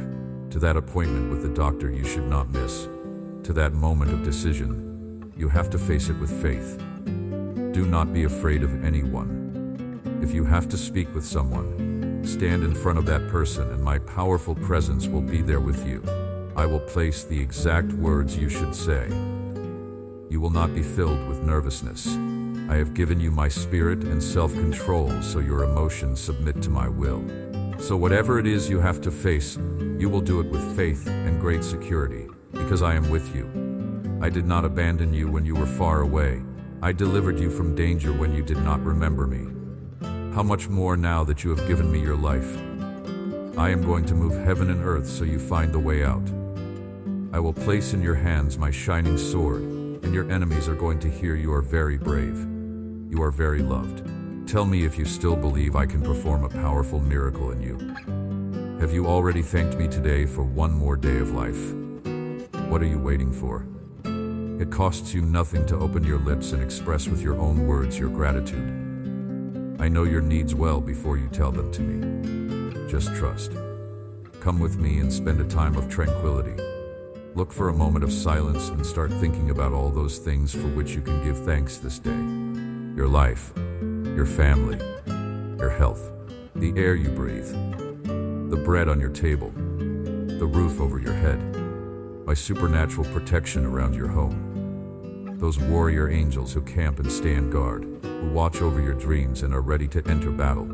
to that appointment with the doctor you should not miss, to that moment of decision, you have to face it with faith. Do not be afraid of anyone. If you have to speak with someone, stand in front of that person and my powerful presence will be there with you. I will place the exact words you should say. You will not be filled with nervousness. I have given you my spirit and self-control so your emotions submit to my will. So whatever it is you have to face, you will do it with faith and great security, because I am with you. I did not abandon you when you were far away. I delivered you from danger when you did not remember me. How much more now that you have given me your life? I am going to move heaven and earth so you find the way out. I will place in your hands my shining sword, and your enemies are going to hear you are very brave. You are very loved. Tell me if you still believe I can perform a powerful miracle in you. Have you already thanked me today for one more day of life? What are you waiting for? It costs you nothing to open your lips and express with your own words your gratitude. I know your needs well before you tell them to me. Just trust. Come with me and spend a time of tranquility. Look for a moment of silence and start thinking about all those things for which you can give thanks this day. Your life, your family, your health, the air you breathe, the bread on your table, the roof over your head, my supernatural protection around your home, those warrior angels who camp and stand guard, who watch over your dreams and are ready to enter battle.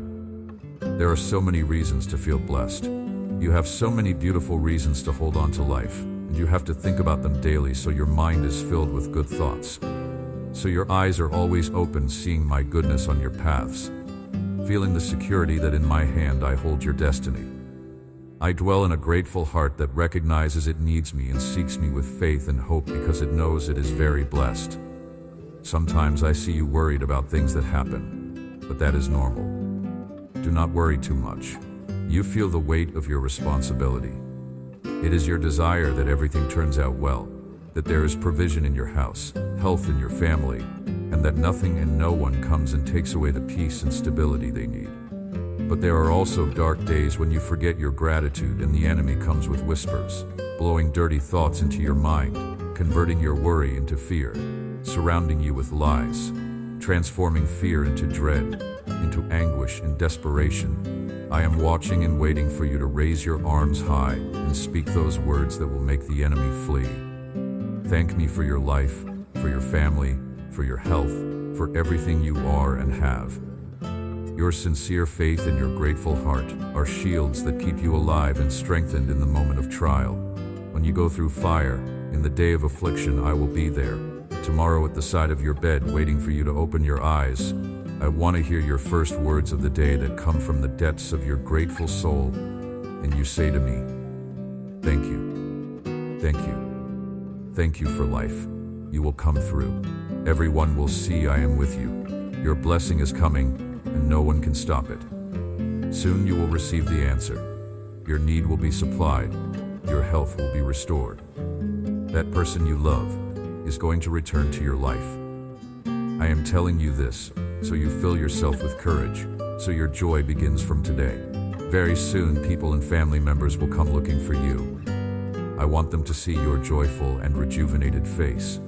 There are so many reasons to feel blessed. You have so many beautiful reasons to hold on to life, and you have to think about them daily so your mind is filled with good thoughts. So your eyes are always open, seeing my goodness on your paths, feeling the security that in my hand I hold your destiny. I dwell in a grateful heart that recognizes it needs me and seeks me with faith and hope because it knows it is very blessed. Sometimes I see you worried about things that happen, but that is normal. Do not worry too much. You feel the weight of your responsibility. It is your desire that everything turns out well, that there is provision in your house, health in your family, and that nothing and no one comes and takes away the peace and stability they need. But there are also dark days when you forget your gratitude and the enemy comes with whispers, blowing dirty thoughts into your mind, converting your worry into fear, surrounding you with lies, transforming fear into dread, into anguish and desperation. I am watching and waiting for you to raise your arms high and speak those words that will make the enemy flee. Thank me for your life, for your family, for your health, for everything you are and have. Your sincere faith and your grateful heart are shields that keep you alive and strengthened in the moment of trial. When you go through fire, in the day of affliction, I will be there. Tomorrow at the side of your bed, waiting for you to open your eyes. I want to hear your first words of the day that come from the depths of your grateful soul, and you say to me, thank you, thank you, thank you for life. You will come through. Everyone will see I am with you. Your blessing is coming, and no one can stop it. Soon you will receive the answer. Your need will be supplied. Your health will be restored. That person you love is going to return to your life. I am telling you this so you fill yourself with courage, so your joy begins from today. Very soon, people and family members will come looking for you. I want them to see your joyful and rejuvenated face,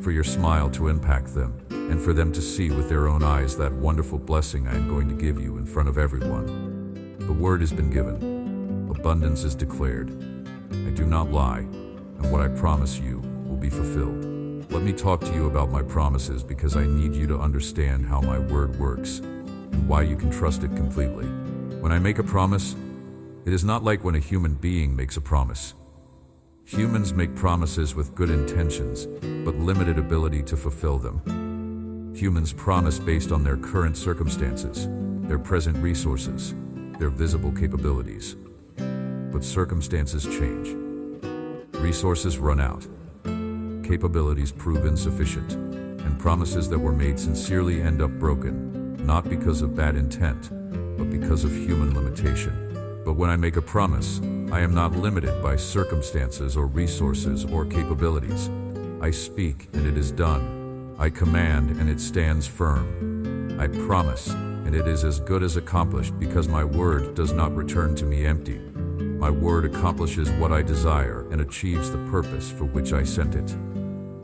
for your smile to impact them, and for them to see with their own eyes that wonderful blessing I am going to give you in front of everyone. The word has been given. Abundance is declared. I do not lie, and what I promise you will be fulfilled. Let me talk to you about my promises because I need you to understand how my word works and why you can trust it completely. When I make a promise, it is not like when a human being makes a promise. Humans make promises with good intentions, but limited ability to fulfill them. Humans promise based on their current circumstances, their present resources, their visible capabilities. But circumstances change. Resources run out. Capabilities prove insufficient, and promises that were made sincerely end up broken, not because of bad intent, but because of human limitation. But when I make a promise, I am not limited by circumstances or resources or capabilities. I speak and it is done. I command and it stands firm. I promise and it is as good as accomplished because my word does not return to me empty. My word accomplishes what I desire and achieves the purpose for which I sent it.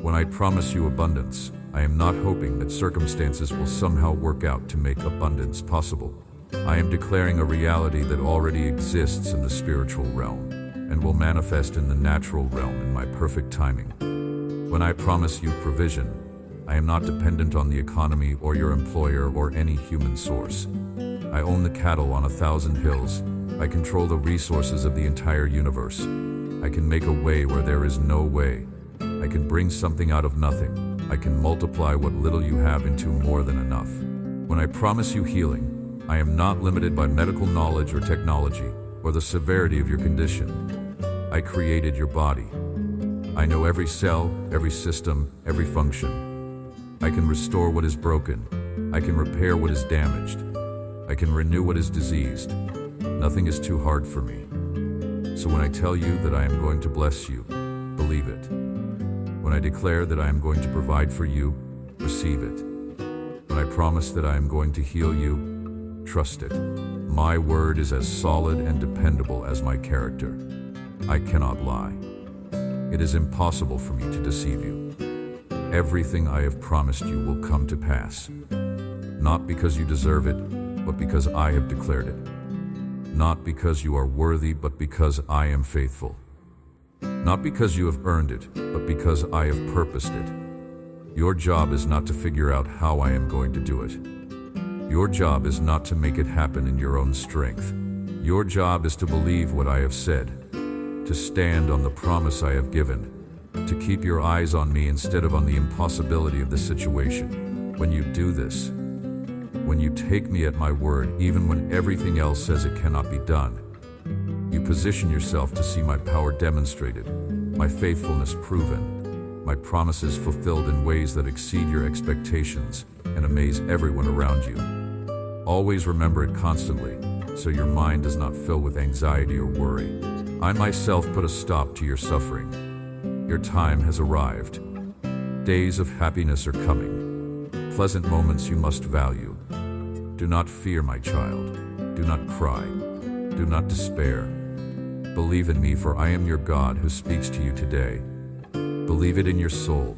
When I promise you abundance, I am not hoping that circumstances will somehow work out to make abundance possible. I am declaring a reality that already exists in the spiritual realm and will manifest in the natural realm in my perfect timing. When I promise you provision, I am not dependent on the economy or your employer or any human source. I own the cattle on 1,000 hills. I control the resources of the entire universe. I can make a way where there is no way. I can bring something out of nothing. I can multiply what little you have into more than enough. When I promise you healing, I am not limited by medical knowledge or technology or the severity of your condition. I created your body. I know every cell, every system, every function. I can restore what is broken. I can repair what is damaged. I can renew what is diseased. Nothing is too hard for me. So when I tell you that I am going to bless you, believe it. When I declare that I am going to provide for you, receive it. When I promise that I am going to heal you, trust it. My word is as solid and dependable as my character. I cannot lie. It is impossible for me to deceive you. Everything I have promised you will come to pass. Not because you deserve it, but because I have declared it. Not because you are worthy, but because I am faithful. Not because you have earned it, but because I have purposed it. Your job is not to figure out how I am going to do it. Your job is not to make it happen in your own strength. Your job is to believe what I have said, to stand on the promise I have given, to keep your eyes on me instead of on the impossibility of the situation. When you do this, when you take me at my word, even when everything else says it cannot be done, You position yourself to see my power demonstrated, my faithfulness proven, my promises fulfilled in ways that exceed your expectations and amaze everyone around you. Always remember it constantly, so your mind does not fill with anxiety or worry. I myself put a stop to your suffering. Your time has arrived. Days of happiness are coming. Pleasant moments you must value. Do not fear, my child. Do not cry. Do not despair. Believe in me, for I am your God who speaks to you today. Believe it in your soul.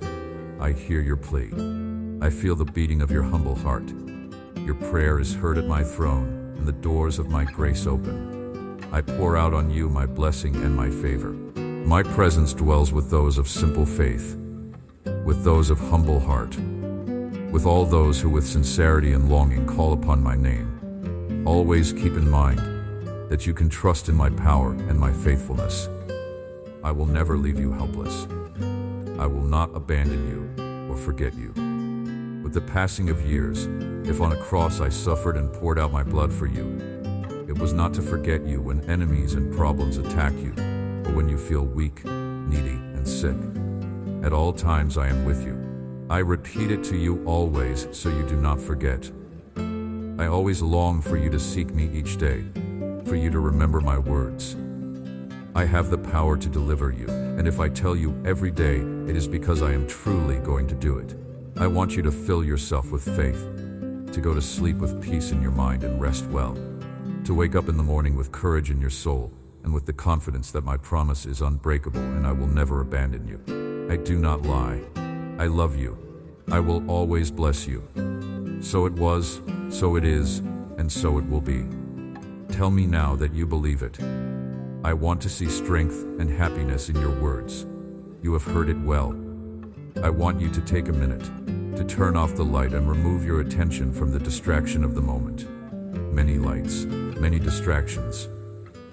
I hear your plea. I feel the beating of your humble heart. Your prayer is heard at my throne, and the doors of my grace open. I pour out on you my blessing and my favor. My presence dwells with those of simple faith, with those of humble heart, with all those who with sincerity and longing call upon my name. Always keep in mind that you can trust in my power and my faithfulness. I will never leave you helpless. I will not abandon you or forget you. With the passing of years, if on a cross I suffered and poured out my blood for you, it was not to forget you when enemies and problems attack you, or when you feel weak, needy, and sick. At all times I am with you. I repeat it to you always so you do not forget. I always long for you to seek me each day, for you to remember my words. I have the power to deliver you, and if I tell you every day, it is because I am truly going to do it. I want you to fill yourself with faith, to go to sleep with peace in your mind and rest well, to wake up in the morning with courage in your soul and with the confidence that my promise is unbreakable and I will never abandon you. I do not lie. I love you. I will always bless you. So it was, so it is, and so it will be. Tell me now that you believe it. I want to see strength and happiness in your words. You have heard it well. I want you to take a minute to turn off the light and remove your attention from the distraction of the moment. Many lights, many distractions.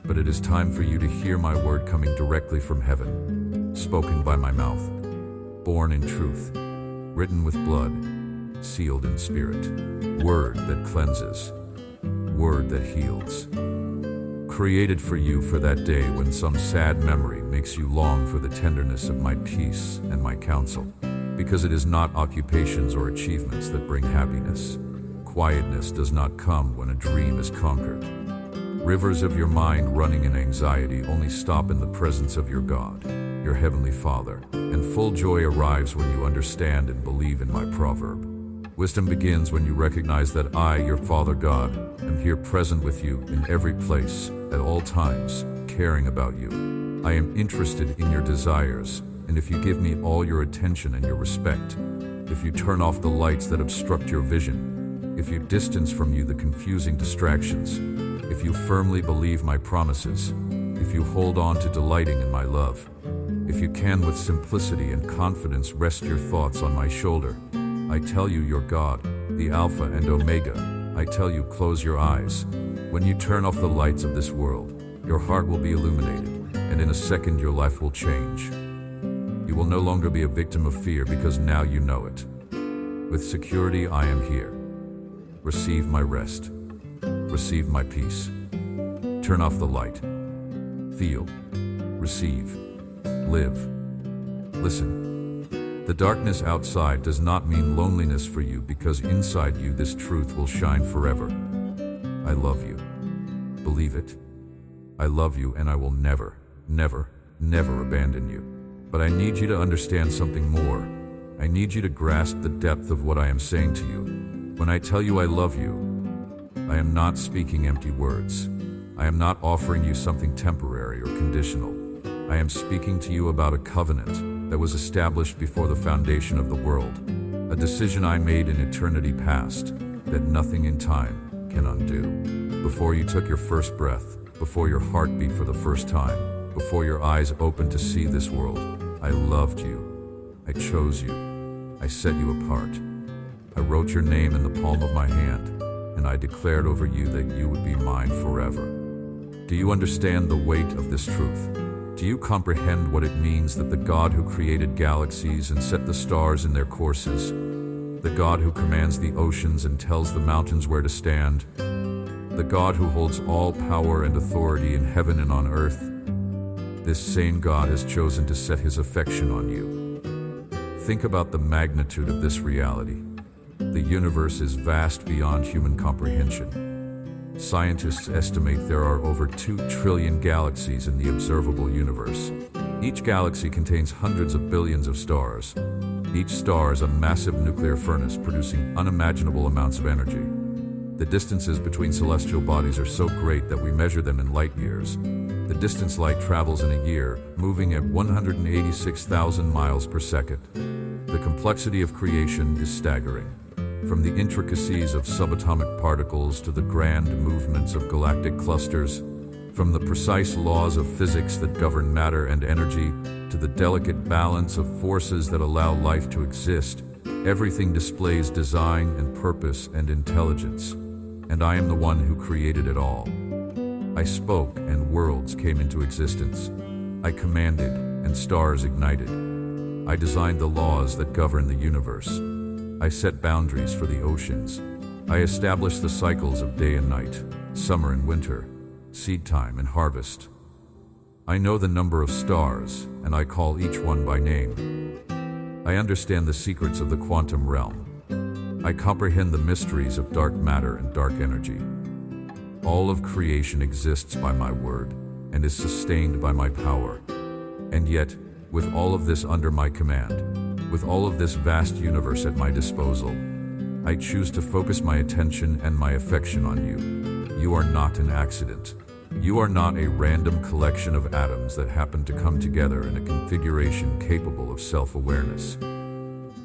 But it is time for you to hear my word coming directly from heaven, spoken by my mouth, born in truth, written with blood, sealed in spirit. Word that cleanses, word that heals. Created for you for that day when some sad memory makes you long for the tenderness of my peace and my counsel. Because it is not occupations or achievements that bring happiness. Quietness does not come when a dream is conquered. Rivers of your mind running in anxiety only stop in the presence of your God, your Heavenly Father, and full joy arrives when you understand and believe in my proverb. Wisdom begins when you recognize that I, your Father God, am here present with you in every place, at all times, caring about you. I am interested in your desires, and if you give me all your attention and your respect, if you turn off the lights that obstruct your vision, if you distance from you the confusing distractions, if you firmly believe my promises, if you hold on to delighting in my love, if you can with simplicity and confidence rest your thoughts on my shoulder, I tell you, your God, the Alpha and Omega, I tell you, close your eyes. When you turn off the lights of this world, your heart will be illuminated, and in a second your life will change. You will no longer be a victim of fear because now you know it. With security I am here. Receive my rest. Receive my peace. Turn off the light. Feel. Receive. Live. Listen. The darkness outside does not mean loneliness for you because inside you this truth will shine forever. I love you. Believe it. I love you and I will never, never, never abandon you. But I need you to understand something more. I need you to grasp the depth of what I am saying to you. When I tell you I love you, I am not speaking empty words. I am not offering you something temporary or conditional. I am speaking to you about a covenant that was established before the foundation of the world, a decision I made in eternity past that nothing in time can undo. Before you took your first breath, before your heart beat for the first time, before your eyes opened to see this world, I loved you. I chose you. I set you apart. I wrote your name in the palm of my hand, and I declared over you that you would be mine forever. Do you understand the weight of this truth? Do you comprehend what it means that the God who created galaxies and set the stars in their courses, the God who commands the oceans and tells the mountains where to stand, the God who holds all power and authority in heaven and on earth. This same God has chosen to set his affection on you. Think about the magnitude of this reality. The universe is vast beyond human comprehension. Scientists estimate there are over 2 trillion galaxies in the observable universe. Each galaxy contains hundreds of billions of stars. Each star is a massive nuclear furnace producing unimaginable amounts of energy. The distances between celestial bodies are so great that we measure them in light years. The distance light travels in a year, moving at 186,000 miles per second. The complexity of creation is staggering. From the intricacies of subatomic particles to the grand movements of galactic clusters, from the precise laws of physics that govern matter and energy to the delicate balance of forces that allow life to exist, everything displays design and purpose and intelligence. And I am the one who created it all. I spoke and worlds came into existence. I commanded and stars ignited. I designed the laws that govern the universe. I set boundaries for the oceans. I established the cycles of day and night, summer and winter, seed time and harvest. I know the number of stars, and I call each one by name. I understand the secrets of the quantum realm. I comprehend the mysteries of dark matter and dark energy. All of creation exists by my word and is sustained by my power. And yet, with all of this under my command, with all of this vast universe at my disposal, I choose to focus my attention and my affection on you. You are not an accident. You are not a random collection of atoms that happen to come together in a configuration capable of self-awareness.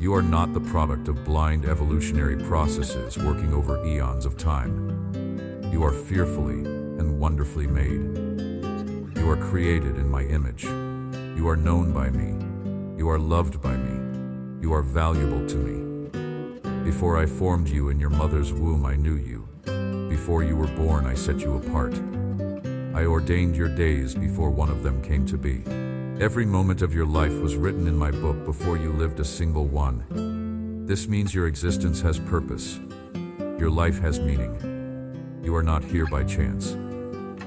You are not the product of blind evolutionary processes working over eons of time. You are fearfully and wonderfully made. You are created in my image. You are known by me. You are loved by me. You are valuable to me. Before I formed you in your mother's womb, I knew you. Before you were born, I set you apart. I ordained your days before one of them came to be. Every moment of your life was written in my book before you lived a single one. This means your existence has purpose. Your life has meaning. You are not here by chance.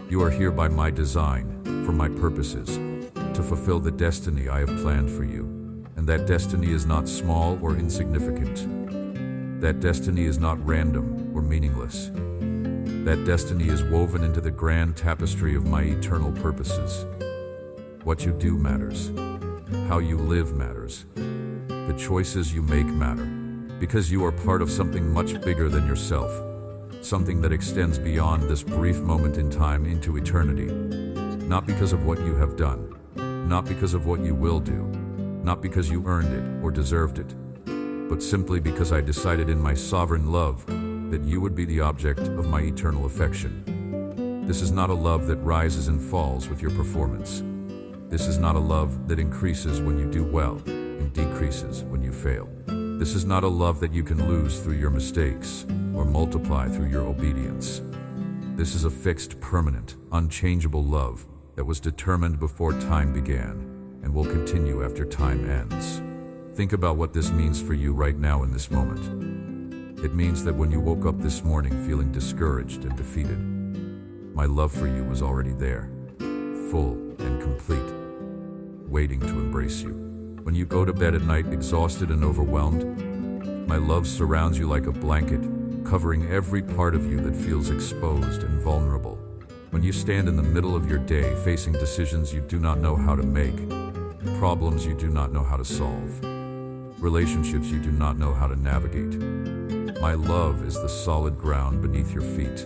You are here by my design, for my purposes, to fulfill the destiny I have planned for you. And that destiny is not small or insignificant. That destiny is not random or meaningless. That destiny is woven into the grand tapestry of my eternal purposes. What you do matters. How you live matters. The choices you make matter, because you are part of something much bigger than yourself, something that extends beyond this brief moment in time into eternity. Not because of what you have done, not because of what you will do, not because you earned it or deserved it, but simply because I decided in my sovereign love that you would be the object of my eternal affection. This is not a love that rises and falls with your performance. This is not a love that increases when you do well and decreases when you fail. This is not a love that you can lose through your mistakes or multiply through your obedience. This is a fixed, permanent, unchangeable love that was determined before time began and will continue after time ends. Think about what this means for you right now in this moment. It means that when you woke up this morning feeling discouraged and defeated, my love for you was already there, full and complete, waiting to embrace you. When you go to bed at night exhausted and overwhelmed, my love surrounds you like a blanket, covering every part of you that feels exposed and vulnerable. When you stand in the middle of your day facing decisions you do not know how to make, problems you do not know how to solve, relationships you do not know how to navigate, my love is the solid ground beneath your feet,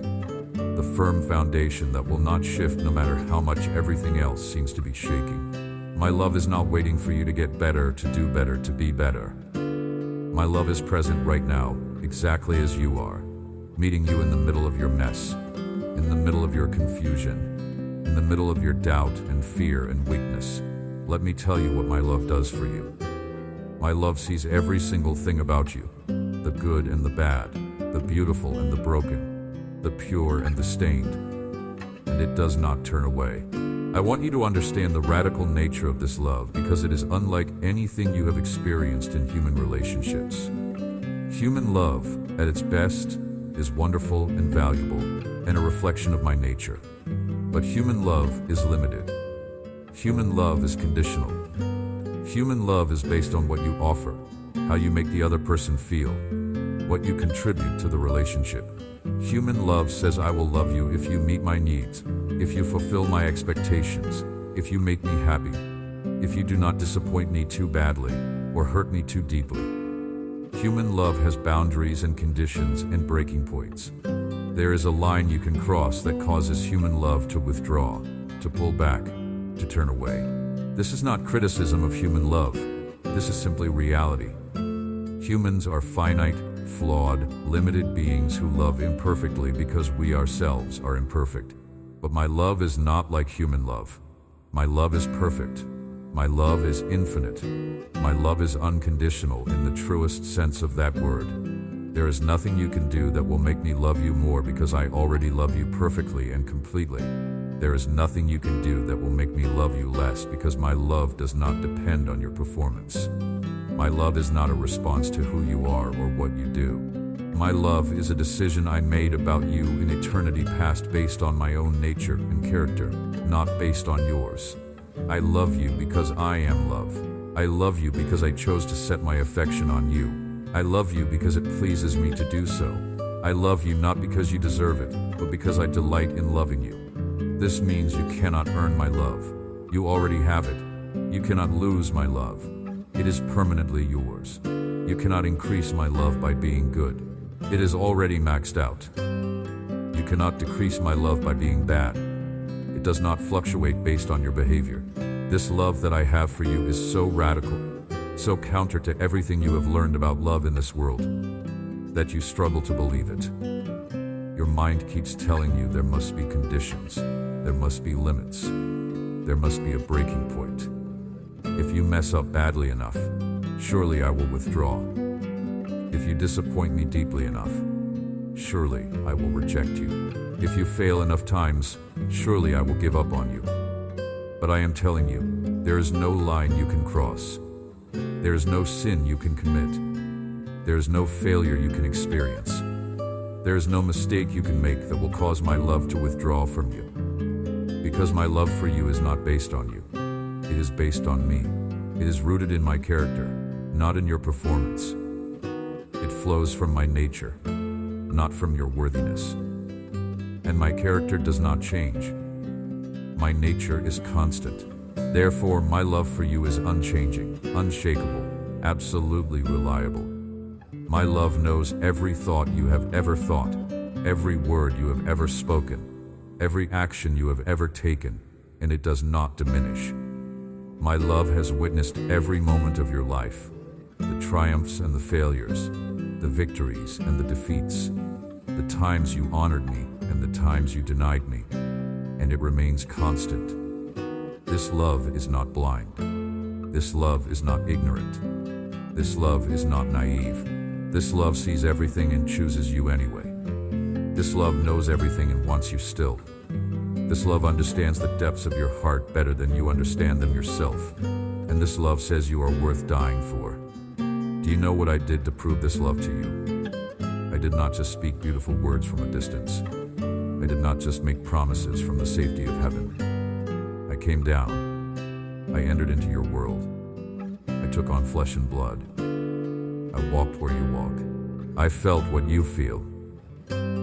the firm foundation that will not shift no matter how much everything else seems to be shaking. My love is not waiting for you to get better, to do better, to be better. My love is present right now, exactly as you are, meeting you in the middle of your mess, in the middle of your confusion, in the middle of your doubt and fear and weakness. Let me tell you what my love does for you. My love sees every single thing about you, the good and the bad, the beautiful and the broken, the pure and the stained, and it does not turn away. I want you to understand the radical nature of this love because it is unlike anything you have experienced in human relationships. Human love, at its best, is wonderful and valuable, and a reflection of my nature. But human love is limited. Human love is conditional. Human love is based on what you offer, how you make the other person feel, what you contribute to the relationship. Human love says, I will love you if you meet my needs, if you fulfill my expectations, if you make me happy, if you do not disappoint me too badly or hurt me too deeply. Human love has boundaries and conditions and breaking points. There is a line you can cross that causes human love to withdraw, to pull back, to turn away. This is not criticism of human love. This is simply reality. Humans are finite, flawed, limited beings who love imperfectly because we ourselves are imperfect. But my love is not like human love. My love is perfect. My love is infinite. My love is unconditional in the truest sense of that word. There is nothing you can do that will make me love you more because I already love you perfectly and completely. There is nothing you can do that will make me love you less because my love does not depend on your performance. My love is not a response to who you are or what you do. My love is a decision I made about you in eternity past based on my own nature and character, not based on yours. I love you because I am love. I love you because I chose to set my affection on you. I love you because it pleases me to do so. I love you not because you deserve it, but because I delight in loving you. This means you cannot earn my love. You already have it. You cannot lose my love. It is permanently yours. You cannot increase my love by being good. It is already maxed out. You cannot decrease my love by being bad. It does not fluctuate based on your behavior. This love that I have for you is so radical, so counter to everything you have learned about love in this world, that you struggle to believe it. Your mind keeps telling you there must be conditions, there must be limits, there must be a breaking point. If you mess up badly enough, surely I will withdraw. If you disappoint me deeply enough, surely I will reject you. If you fail enough times, surely I will give up on you. But I am telling you, there is no line you can cross. There is no sin you can commit. There is no failure you can experience. There is no mistake you can make that will cause my love to withdraw from you. Because my love for you is not based on you. It is based on me. It is rooted in my character, not in your performance. It flows from my nature, not from your worthiness. And my character does not change. My nature is constant. Therefore, my love for you is unchanging, unshakable, absolutely reliable. My love knows every thought you have ever thought, every word you have ever spoken, every action you have ever taken, and it does not diminish. My love has witnessed every moment of your life, the triumphs and the failures, the victories and the defeats, the times you honored me and the times you denied me, and it remains constant. This love is not blind. This love is not ignorant. This love is not naive. This love sees everything and chooses you anyway. This love knows everything and wants you still. This love understands the depths of your heart better than you understand them yourself. And this love says you are worth dying for. Do you know what I did to prove this love to you? I did not just speak beautiful words from a distance. I did not just make promises from the safety of heaven. I came down. I entered into your world. I took on flesh and blood. I walked where you walk. I felt what you feel.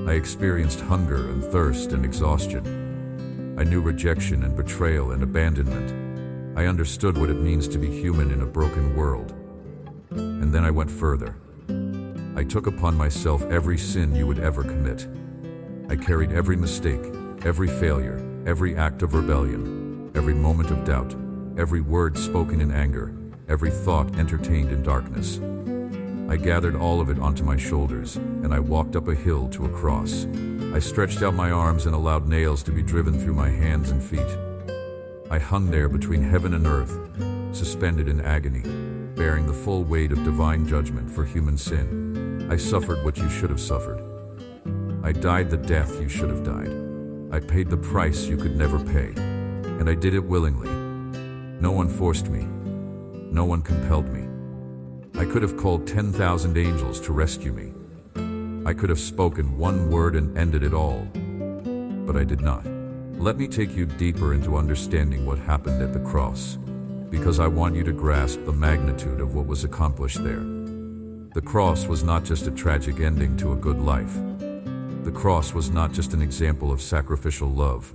I experienced hunger and thirst and exhaustion. I knew rejection and betrayal and abandonment. I understood what it means to be human in a broken world. And then I went further. I took upon myself every sin you would ever commit. I carried every mistake, every failure, every act of rebellion, every moment of doubt, every word spoken in anger, every thought entertained in darkness. I gathered all of it onto my shoulders, and I walked up a hill to a cross. I stretched out my arms and allowed nails to be driven through my hands and feet. I hung there between heaven and earth, suspended in agony, bearing the full weight of divine judgment for human sin. I suffered what you should have suffered. I died the death you should have died. I paid the price you could never pay, and I did it willingly. No one forced me. No one compelled me. I could have called 10,000 angels to rescue me. I could have spoken one word and ended it all. but I did not. Let me take you deeper into understanding what happened at the cross, because I want you to grasp the magnitude of what was accomplished there. The cross was not just a tragic ending to a good life. The cross was not just an example of sacrificial love,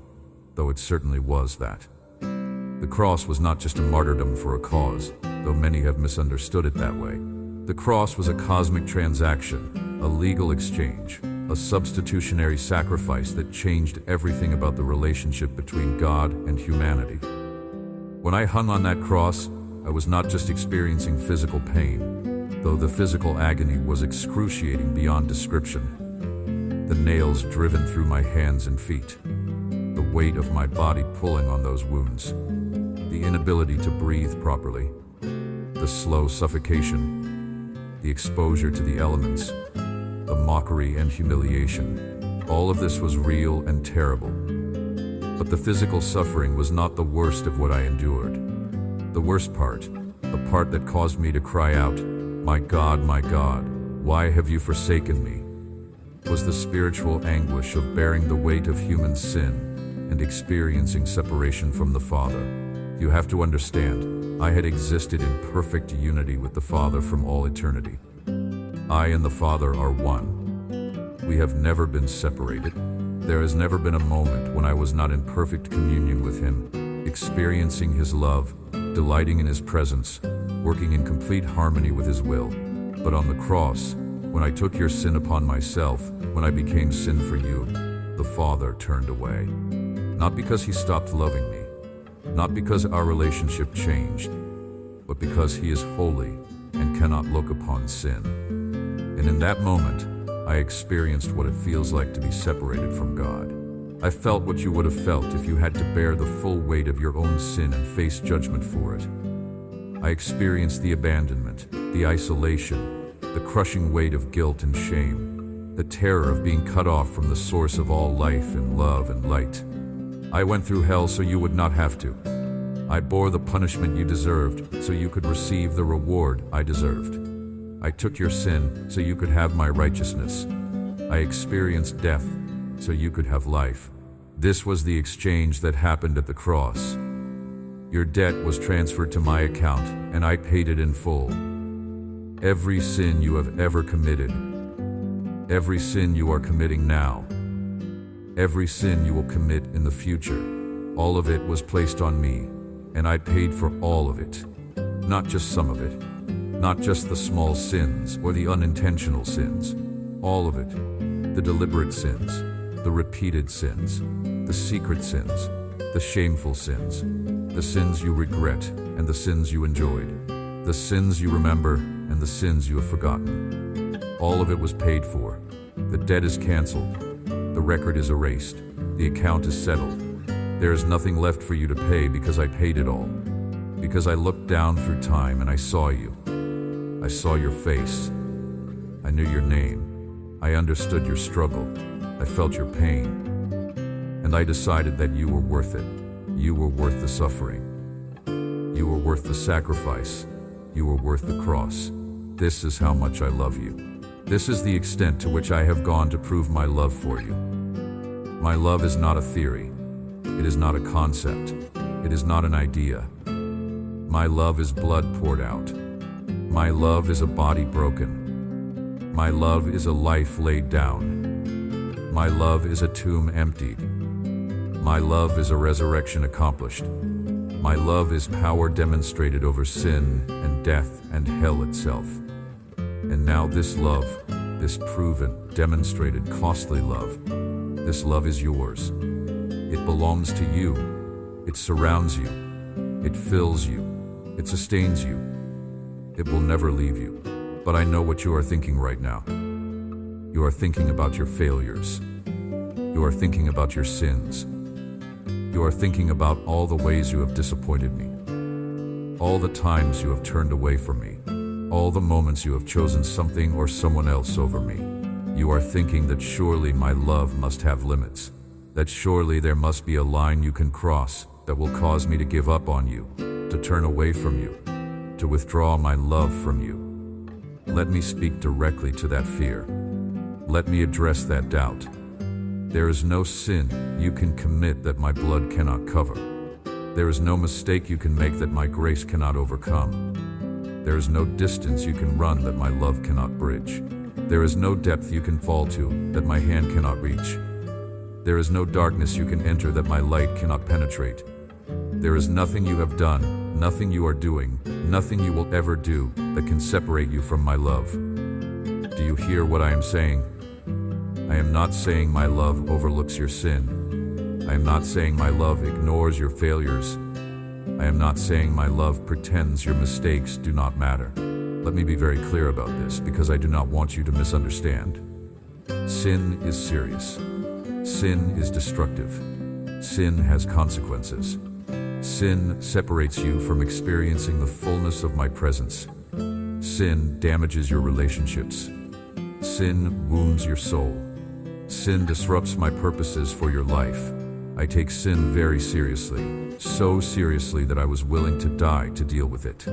though it certainly was that. The cross was not just a martyrdom for a cause, though many have misunderstood it that way. The cross was a cosmic transaction, a legal exchange, a substitutionary sacrifice that changed everything about the relationship between God and humanity. When I hung on that cross, I was not just experiencing physical pain, though the physical agony was excruciating beyond description. The nails driven through my hands and feet, the weight of my body pulling on those wounds, the inability to breathe properly, the slow suffocation, the exposure to the elements, the mockery and humiliation. All of this was real and terrible. But the physical suffering was not the worst of what I endured. The worst part, the part that caused me to cry out, my God, why have you forsaken me?" was the spiritual anguish of bearing the weight of human sin and experiencing separation from the Father. You have to understand, I had existed in perfect unity with the Father from all eternity. I and the Father are one. We have never been separated. There has never been a moment when I was not in perfect communion with Him, experiencing His love, delighting in His presence, working in complete harmony with His will. But on the cross, when I took your sin upon myself, when I became sin for you, the Father turned away. Not because He stopped loving me, not because our relationship changed, but because He is holy and cannot look upon sin. And in that moment, I experienced what it feels like to be separated from God. I felt what you would have felt if you had to bear the full weight of your own sin and face judgment for it. I experienced the abandonment, the isolation, the crushing weight of guilt and shame, the terror of being cut off from the source of all life and love and light. I went through hell so you would not have to. I bore the punishment you deserved so you could receive the reward I deserved. I took your sin so you could have my righteousness. I experienced death so you could have life. This was the exchange that happened at the cross. Your debt was transferred to my account, and I paid it in full. Every sin you have ever committed, every sin you are committing now, every sin you will commit in the future, all of it was placed on me, and I paid for all of it. Not just some of it. Not just the small sins or the unintentional sins. All of it. The deliberate sins, the repeated sins, the secret sins, the shameful sins, the sins you regret and the sins you enjoyed, the sins you remember and the sins you have forgotten. All of it was paid for. The debt is canceled. The record is erased. The account is settled. There is nothing left for you to pay because I paid it all. Because I looked down through time and I saw you. I saw your face. I knew your name. I understood your struggle. I felt your pain. And I decided that you were worth it. You were worth the suffering. You were worth the sacrifice. You were worth the cross. This is how much I love you. This is the extent to which I have gone to prove my love for you. My love is not a theory. It is not a concept. It is not an idea. My love is blood poured out. My love is a body broken. My love is a life laid down. My love is a tomb emptied. My love is a resurrection accomplished. My love is power demonstrated over sin and death and hell itself. And now this love, this proven, demonstrated, costly love, this love is yours. It belongs to you. It surrounds you. It fills you. It sustains you. It will never leave you. But I know what you are thinking right now. You are thinking about your failures. You are thinking about your sins. You are thinking about all the ways you have disappointed me. All the times you have turned away from me. All the moments you have chosen something or someone else over me. You are thinking that surely my love must have limits. That surely there must be a line you can cross that will cause me to give up on you, to turn away from you, to withdraw my love from you. Let me speak directly to that fear. Let me address that doubt. There is no sin you can commit that my blood cannot cover. There is no mistake you can make that my grace cannot overcome. There is no distance you can run that my love cannot bridge. There is no depth you can fall to that my hand cannot reach. There is no darkness you can enter that my light cannot penetrate. There is nothing you have done, nothing you are doing, nothing you will ever do that can separate you from my love. Do you hear what I am saying? I am not saying my love overlooks your sin. I am not saying my love ignores your failures. I am not saying my love pretends your mistakes do not matter. Let me be very clear about this because I do not want you to misunderstand. Sin is serious. Sin is destructive. Sin has consequences. Sin separates you from experiencing the fullness of my presence. Sin damages your relationships. Sin wounds your soul. Sin disrupts my purposes for your life. I take sin very seriously, so seriously that I was willing to die to deal with it.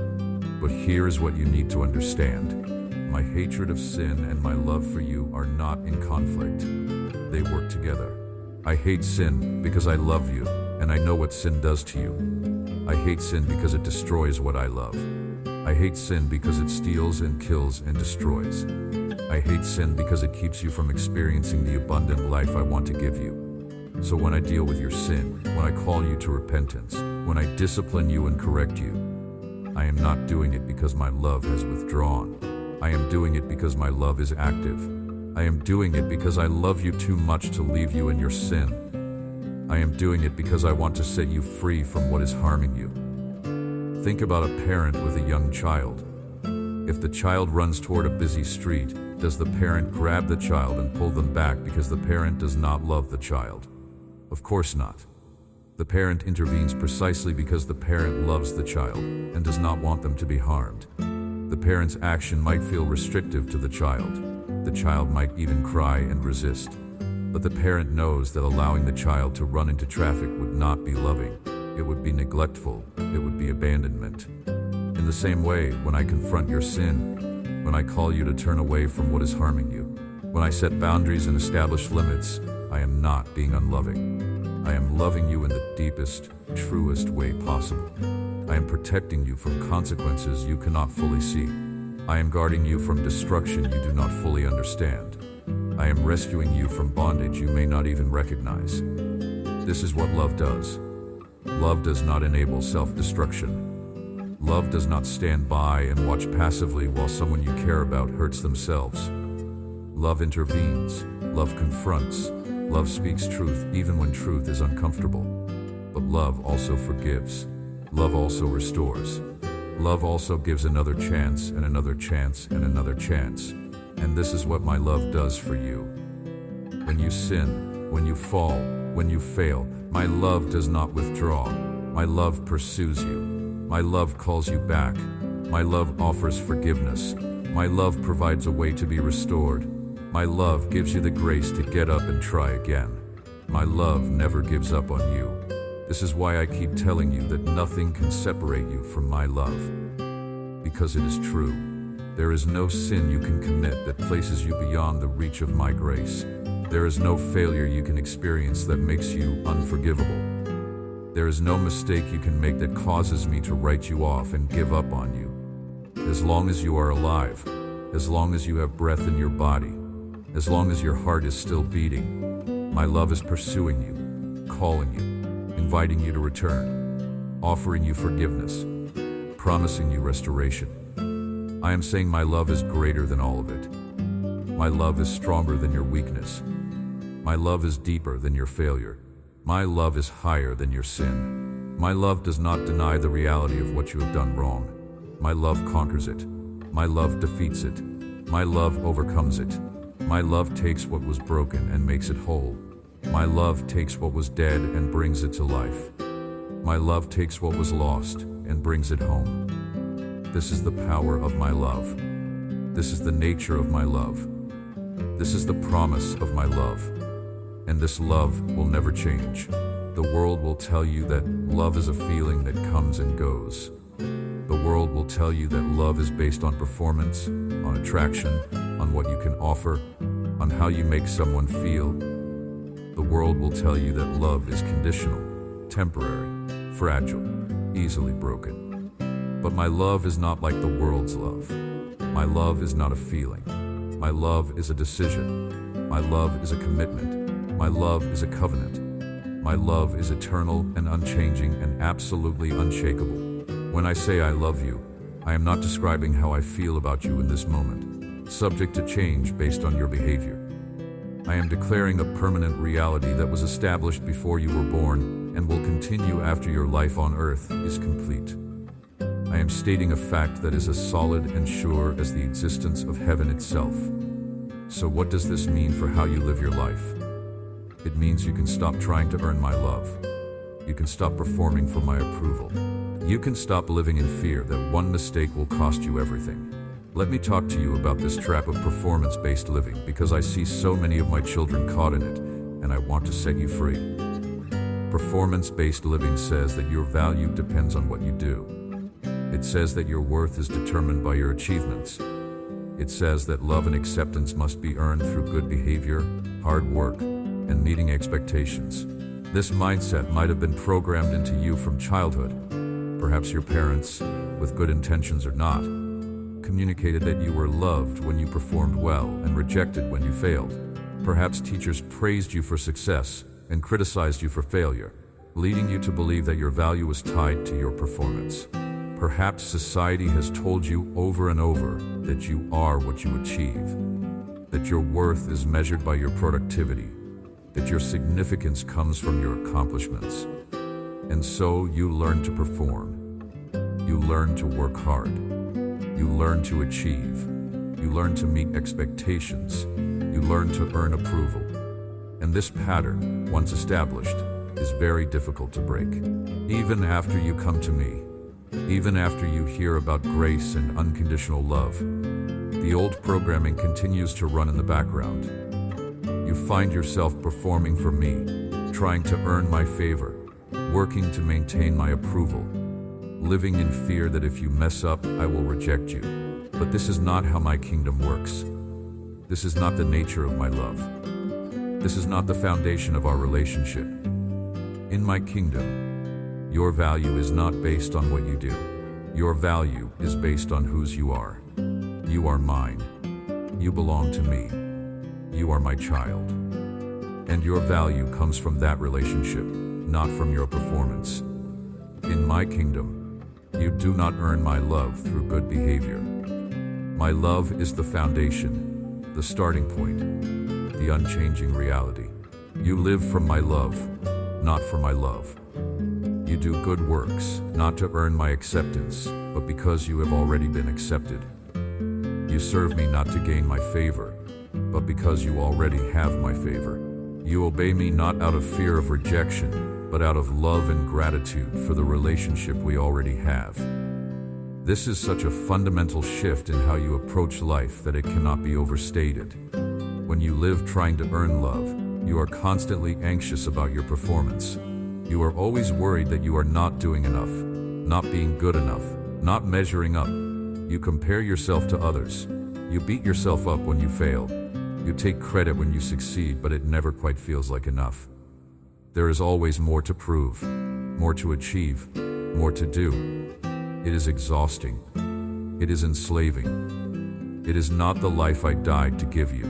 But here is what you need to understand. My hatred of sin and my love for you are not in conflict. They work together. I hate sin because I love you, and I know what sin does to you. I hate sin because it destroys what I love. I hate sin because it steals and kills and destroys. I hate sin because it keeps you from experiencing the abundant life I want to give you. So when I deal with your sin, when I call you to repentance, when I discipline you and correct you, I am not doing it because my love has withdrawn. I am doing it because my love is active. I am doing it because I love you too much to leave you in your sin. I am doing it because I want to set you free from what is harming you. Think about a parent with a young child. If the child runs toward a busy street, does the parent grab the child and pull them back because the parent does not love the child? Of course not. The parent intervenes precisely because the parent loves the child and does not want them to be harmed. The parent's action might feel restrictive to the child. The child might even cry and resist. But the parent knows that allowing the child to run into traffic would not be loving. It would be neglectful. It would be abandonment. In the same way, when I confront your sin, when I call you to turn away from what is harming you, when I set boundaries and establish limits, I am not being unloving. I am loving you in the deepest, truest way possible. I am protecting you from consequences you cannot fully see. I am guarding you from destruction you do not fully understand. I am rescuing you from bondage you may not even recognize. This is what love does. Love does not enable self-destruction. Love does not stand by and watch passively while someone you care about hurts themselves. Love intervenes. Love confronts. Love speaks truth even when truth is uncomfortable. But love also forgives. Love also restores. Love also gives another chance and another chance and another chance. And this is what my love does for you. When you sin, when you fall, when you fail, my love does not withdraw. My love pursues you. My love calls you back. My love offers forgiveness. My love provides a way to be restored. My love gives you the grace to get up and try again. My love never gives up on you. This is why I keep telling you that nothing can separate you from my love. Because it is true. There is no sin you can commit that places you beyond the reach of my grace. There is no failure you can experience that makes you unforgivable. There is no mistake you can make that causes me to write you off and give up on you. As long as you are alive, as long as you have breath in your body, as long as your heart is still beating, my love is pursuing you, calling you, inviting you to return, offering you forgiveness, promising you restoration. I am saying my love is greater than all of it. My love is stronger than your weakness. My love is deeper than your failure. My love is higher than your sin. My love does not deny the reality of what you have done wrong. My love conquers it. My love defeats it. My love overcomes it. My love takes what was broken and makes it whole. My love takes what was dead and brings it to life. My love takes what was lost and brings it home. This is the power of my love. This is the nature of my love. This is the promise of my love. And this love will never change. The world will tell you that love is a feeling that comes and goes. The world will tell you that love is based on performance, on attraction, on what you can offer, on how you make someone feel. The world will tell you that love is conditional, temporary, fragile, easily broken. But my love is not like the world's love. My love is not a feeling. My love is a decision. My love is a commitment. My love is a covenant. My love is eternal and unchanging and absolutely unshakable. When I say I love you, I am not describing how I feel about you in this moment, subject to change based on your behavior. I am declaring a permanent reality that was established before you were born and will continue after your life on earth is complete. I am stating a fact that is as solid and sure as the existence of heaven itself. So what does this mean for how you live your life? It means you can stop trying to earn my love. You can stop performing for my approval. You can stop living in fear that one mistake will cost you everything. Let me talk to you about this trap of performance-based living because I see so many of my children caught in it, and I want to set you free. Performance-based living says that your value depends on what you do. It says that your worth is determined by your achievements. It says that love and acceptance must be earned through good behavior, hard work, and meeting expectations. This mindset might have been programmed into you from childhood. Perhaps your parents, with good intentions or not, communicated that you were loved when you performed well and rejected when you failed. Perhaps teachers praised you for success and criticized you for failure, leading you to believe that your value was tied to your performance. Perhaps society has told you over and over that you are what you achieve, that your worth is measured by your productivity, that your significance comes from your accomplishments. And so you learn to perform. You learn to work hard. You learn to achieve. You learn to meet expectations. You learn to earn approval. And this pattern, once established, is very difficult to break. Even after you come to me, even after you hear about grace and unconditional love, the old programming continues to run in the background. You find yourself performing for me, trying to earn my favor, working to maintain my approval, living in fear that if you mess up, I will reject you. But this is not how my kingdom works. This is not the nature of my love. This is not the foundation of our relationship. In my kingdom, your value is not based on what you do. Your value is based on whose you are. You are mine. You belong to me. You are my child. And your value comes from that relationship, not from your performance. In my kingdom, you do not earn my love through good behavior. My love is the foundation, the starting point, the unchanging reality. You live from my love, not for my love. You do good works, not to earn my acceptance, but because you have already been accepted. You serve me not to gain my favor, but because you already have my favor. You obey me not out of fear of rejection, but out of love and gratitude for the relationship we already have. This is such a fundamental shift in how you approach life that it cannot be overstated. When you live trying to earn love, you are constantly anxious about your performance. You are always worried that you are not doing enough, not being good enough, not measuring up. You compare yourself to others. You beat yourself up when you fail. You take credit when you succeed, but it never quite feels like enough. There is always more to prove, more to achieve, more to do. It is exhausting. It is enslaving. It is not the life I died to give you.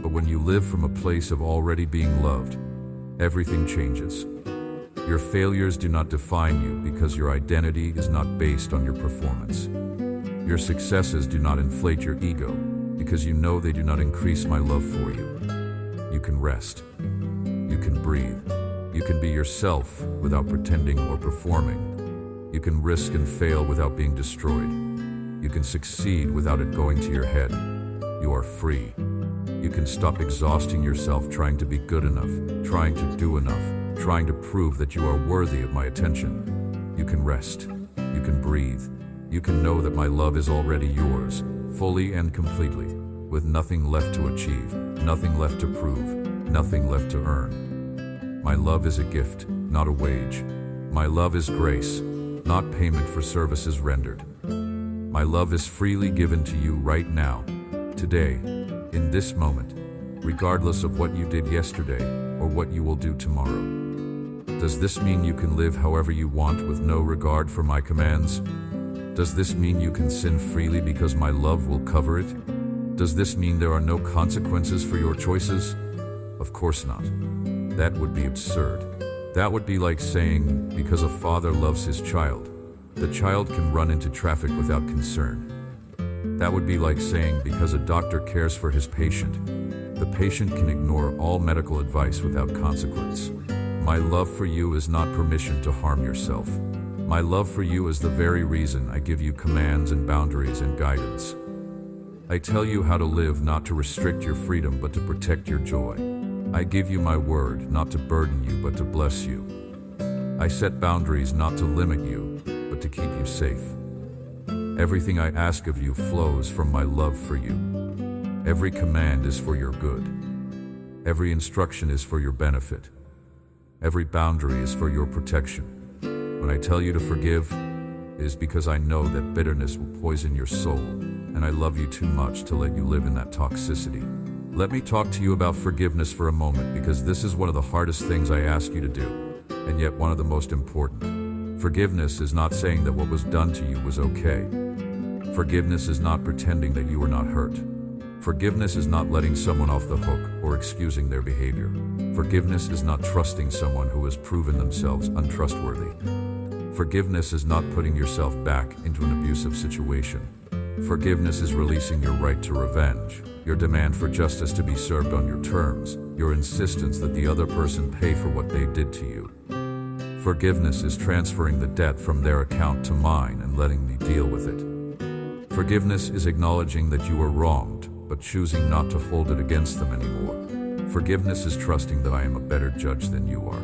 But when you live from a place of already being loved, everything changes. Your failures do not define you because your identity is not based on your performance. Your successes do not inflate your ego because you know they do not increase my love for you. You can rest. You can breathe. You can be yourself without pretending or performing. You can risk and fail without being destroyed. You can succeed without it going to your head. You are free. You can stop exhausting yourself trying to be good enough, trying to do enough, trying to prove that you are worthy of my attention. You can rest. You can breathe. You can know that my love is already yours, fully and completely, with nothing left to achieve, nothing left to prove, nothing left to earn. My love is a gift, not a wage. My love is grace, not payment for services rendered. My love is freely given to you right now, today, in this moment, regardless of what you did yesterday or what you will do tomorrow. Does this mean you can live however you want with no regard for my commands? Does this mean you can sin freely because my love will cover it? Does this mean there are no consequences for your choices? Of course not. That would be absurd. That would be like saying, because a father loves his child, the child can run into traffic without concern. That would be like saying, because a doctor cares for his patient, the patient can ignore all medical advice without consequence. My love for you is not permission to harm yourself. My love for you is the very reason I give you commands and boundaries and guidance. I tell you how to live, not to restrict your freedom, but to protect your joy. I give you my word, not to burden you, but to bless you. I set boundaries not to limit you, but to keep you safe. Everything I ask of you flows from my love for you. Every command is for your good. Every instruction is for your benefit. Every boundary is for your protection. When I tell you to forgive, it is because I know that bitterness will poison your soul, and I love you too much to let you live in that toxicity. Let me talk to you about forgiveness for a moment, because this is one of the hardest things I ask you to do, and yet one of the most important. Forgiveness is not saying that what was done to you was okay. Forgiveness is not pretending that you were not hurt. Forgiveness is not letting someone off the hook or excusing their behavior. Forgiveness is not trusting someone who has proven themselves untrustworthy. Forgiveness is not putting yourself back into an abusive situation. Forgiveness is releasing your right to revenge, your demand for justice to be served on your terms, your insistence that the other person pay for what they did to you. Forgiveness is transferring the debt from their account to mine and letting me deal with it. Forgiveness is acknowledging that you were wronged, but choosing not to hold it against them anymore. Forgiveness is trusting that I am a better judge than you are,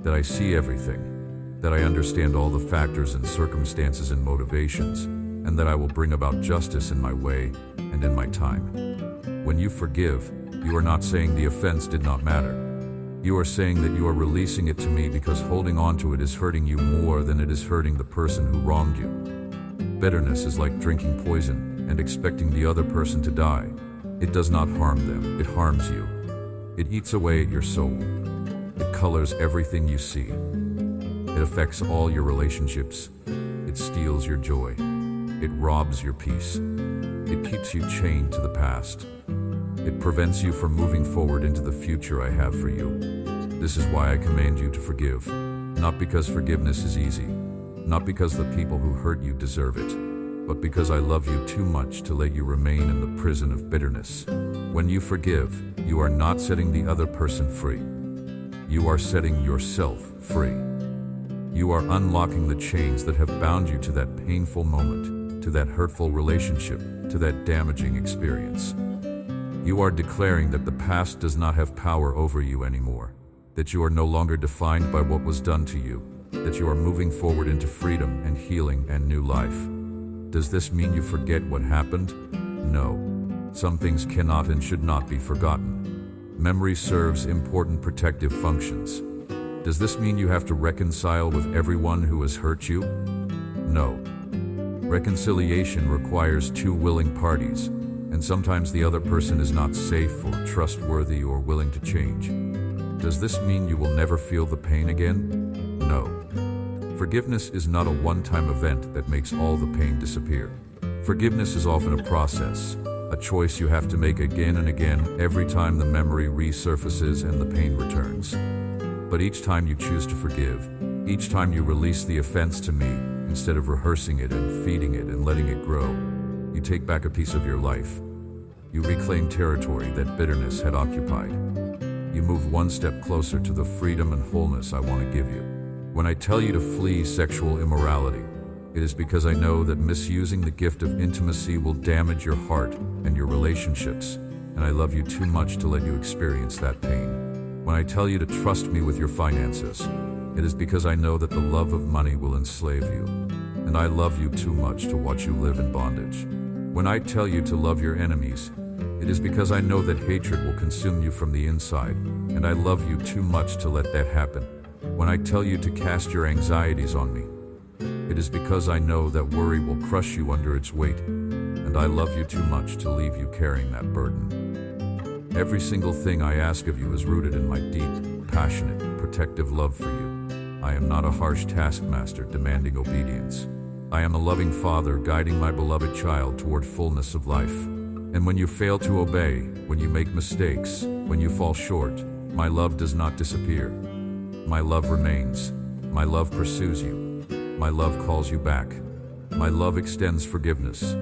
that I see everything, that I understand all the factors and circumstances and motivations, and that I will bring about justice in my way and in my time. When you forgive, you are not saying the offense did not matter. You are saying that you are releasing it to me because holding on to it is hurting you more than it is hurting the person who wronged you. Bitterness is like drinking poison and expecting the other person to die. It does not harm them, it harms you. It eats away at your soul. It colors everything you see. It affects all your relationships. It steals your joy. It robs your peace. It keeps you chained to the past. It prevents you from moving forward into the future I have for you. This is why I command you to forgive. Not because forgiveness is easy. Not because the people who hurt you deserve it. But because I love you too much to let you remain in the prison of bitterness. When you forgive, you are not setting the other person free. You are setting yourself free. You are unlocking the chains that have bound you to that painful moment, to that hurtful relationship, to that damaging experience. You are declaring that the past does not have power over you anymore, that you are no longer defined by what was done to you, that you are moving forward into freedom and healing and new life. Does this mean you forget what happened? No. Some things cannot and should not be forgotten. Memory serves important protective functions. Does this mean you have to reconcile with everyone who has hurt you? No. Reconciliation requires two willing parties, and sometimes the other person is not safe or trustworthy or willing to change. Does this mean you will never feel the pain again? No. Forgiveness is not a one-time event that makes all the pain disappear. Forgiveness is often a process, a choice you have to make again and again every time the memory resurfaces and the pain returns. But each time you choose to forgive, each time you release the offense to me, instead of rehearsing it and feeding it and letting it grow, you take back a piece of your life. You reclaim territory that bitterness had occupied. You move one step closer to the freedom and wholeness I want to give you. When I tell you to flee sexual immorality, it is because I know that misusing the gift of intimacy will damage your heart and your relationships, and I love you too much to let you experience that pain. When I tell you to trust me with your finances, it is because I know that the love of money will enslave you, and I love you too much to watch you live in bondage. When I tell you to love your enemies, it is because I know that hatred will consume you from the inside, and I love you too much to let that happen. When I tell you to cast your anxieties on me, it is because I know that worry will crush you under its weight, and I love you too much to leave you carrying that burden. Every single thing I ask of you is rooted in my deep, passionate, protective love for you. I am not a harsh taskmaster demanding obedience. I am a loving father guiding my beloved child toward fullness of life. And when you fail to obey, when you make mistakes, when you fall short, my love does not disappear. My love remains. My love pursues you. My love calls you back. My love extends forgiveness.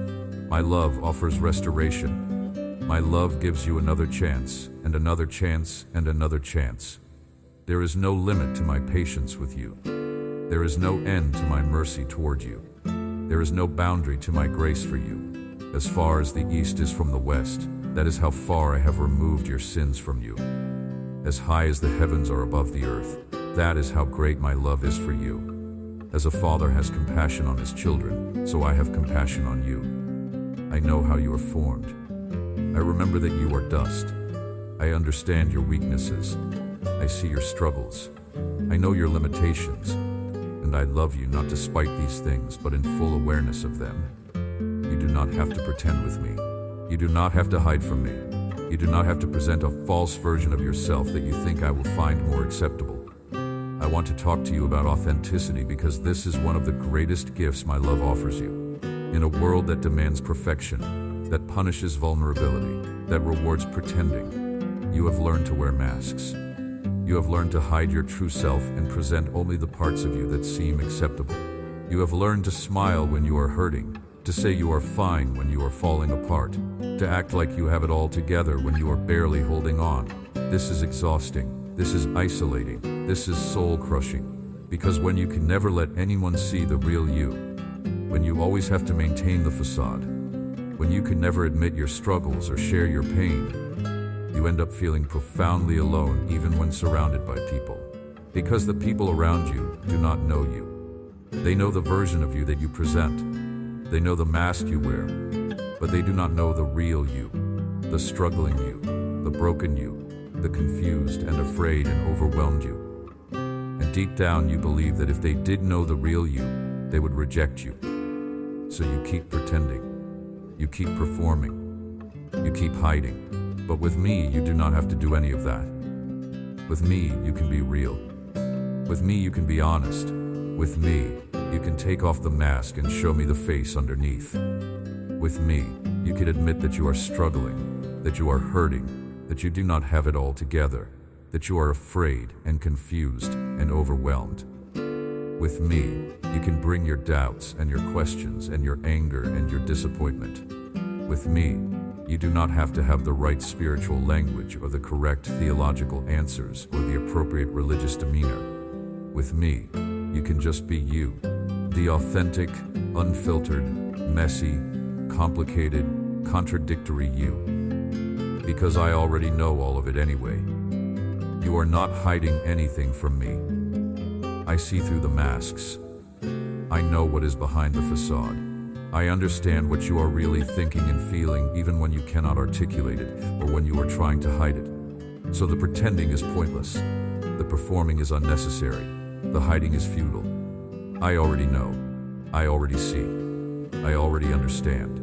My love offers restoration. My love gives you another chance, and another chance, and another chance. There is no limit to my patience with you. There is no end to my mercy toward you. There is no boundary to my grace for you. As far as the east is from the west, that is how far I have removed your sins from you. As high as the heavens are above the earth, that is how great my love is for you. As a father has compassion on his children, so I have compassion on you. I know how you are formed. I remember that you are dust. I understand your weaknesses. I see your struggles. I know your limitations. And I love you not despite these things, but in full awareness of them. You do not have to pretend with me. You do not have to hide from me. You do not have to present a false version of yourself that you think I will find more acceptable. I want to talk to you about authenticity because this is one of the greatest gifts my love offers you. In a world that demands perfection, that punishes vulnerability, that rewards pretending, you have learned to wear masks. You have learned to hide your true self and present only the parts of you that seem acceptable. You have learned to smile when you are hurting, to say you are fine when you are falling apart, to act like you have it all together when you are barely holding on. This is exhausting. This is isolating. This is soul-crushing. Because when you can never let anyone see the real you, when you always have to maintain the facade, when you can never admit your struggles or share your pain, you end up feeling profoundly alone even when surrounded by people. Because the people around you do not know you. They know the version of you that you present. They know the mask you wear, but they do not know the real you, the struggling you, the broken you, the confused and afraid and overwhelmed you. And deep down you believe that if they did know the real you, they would reject you. So you keep pretending. You keep performing. You keep hiding. But with me, you do not have to do any of that. With me, you can be real. With me, you can be honest. With me, you can take off the mask and show me the face underneath. With me, you can admit that you are struggling, that you are hurting, that you do not have it all together, that you are afraid and confused and overwhelmed. With me, you can bring your doubts and your questions and your anger and your disappointment. With me, you do not have to have the right spiritual language or the correct theological answers or the appropriate religious demeanor. With me, you can just be you, the authentic, unfiltered, messy, complicated, contradictory you. Because I already know all of it anyway. You are not hiding anything from me. I see through the masks. I know what is behind the facade. I understand what you are really thinking and feeling even when you cannot articulate it or when you are trying to hide it. So the pretending is pointless. The performing is unnecessary. The hiding is futile. I already know. I already see. I already understand.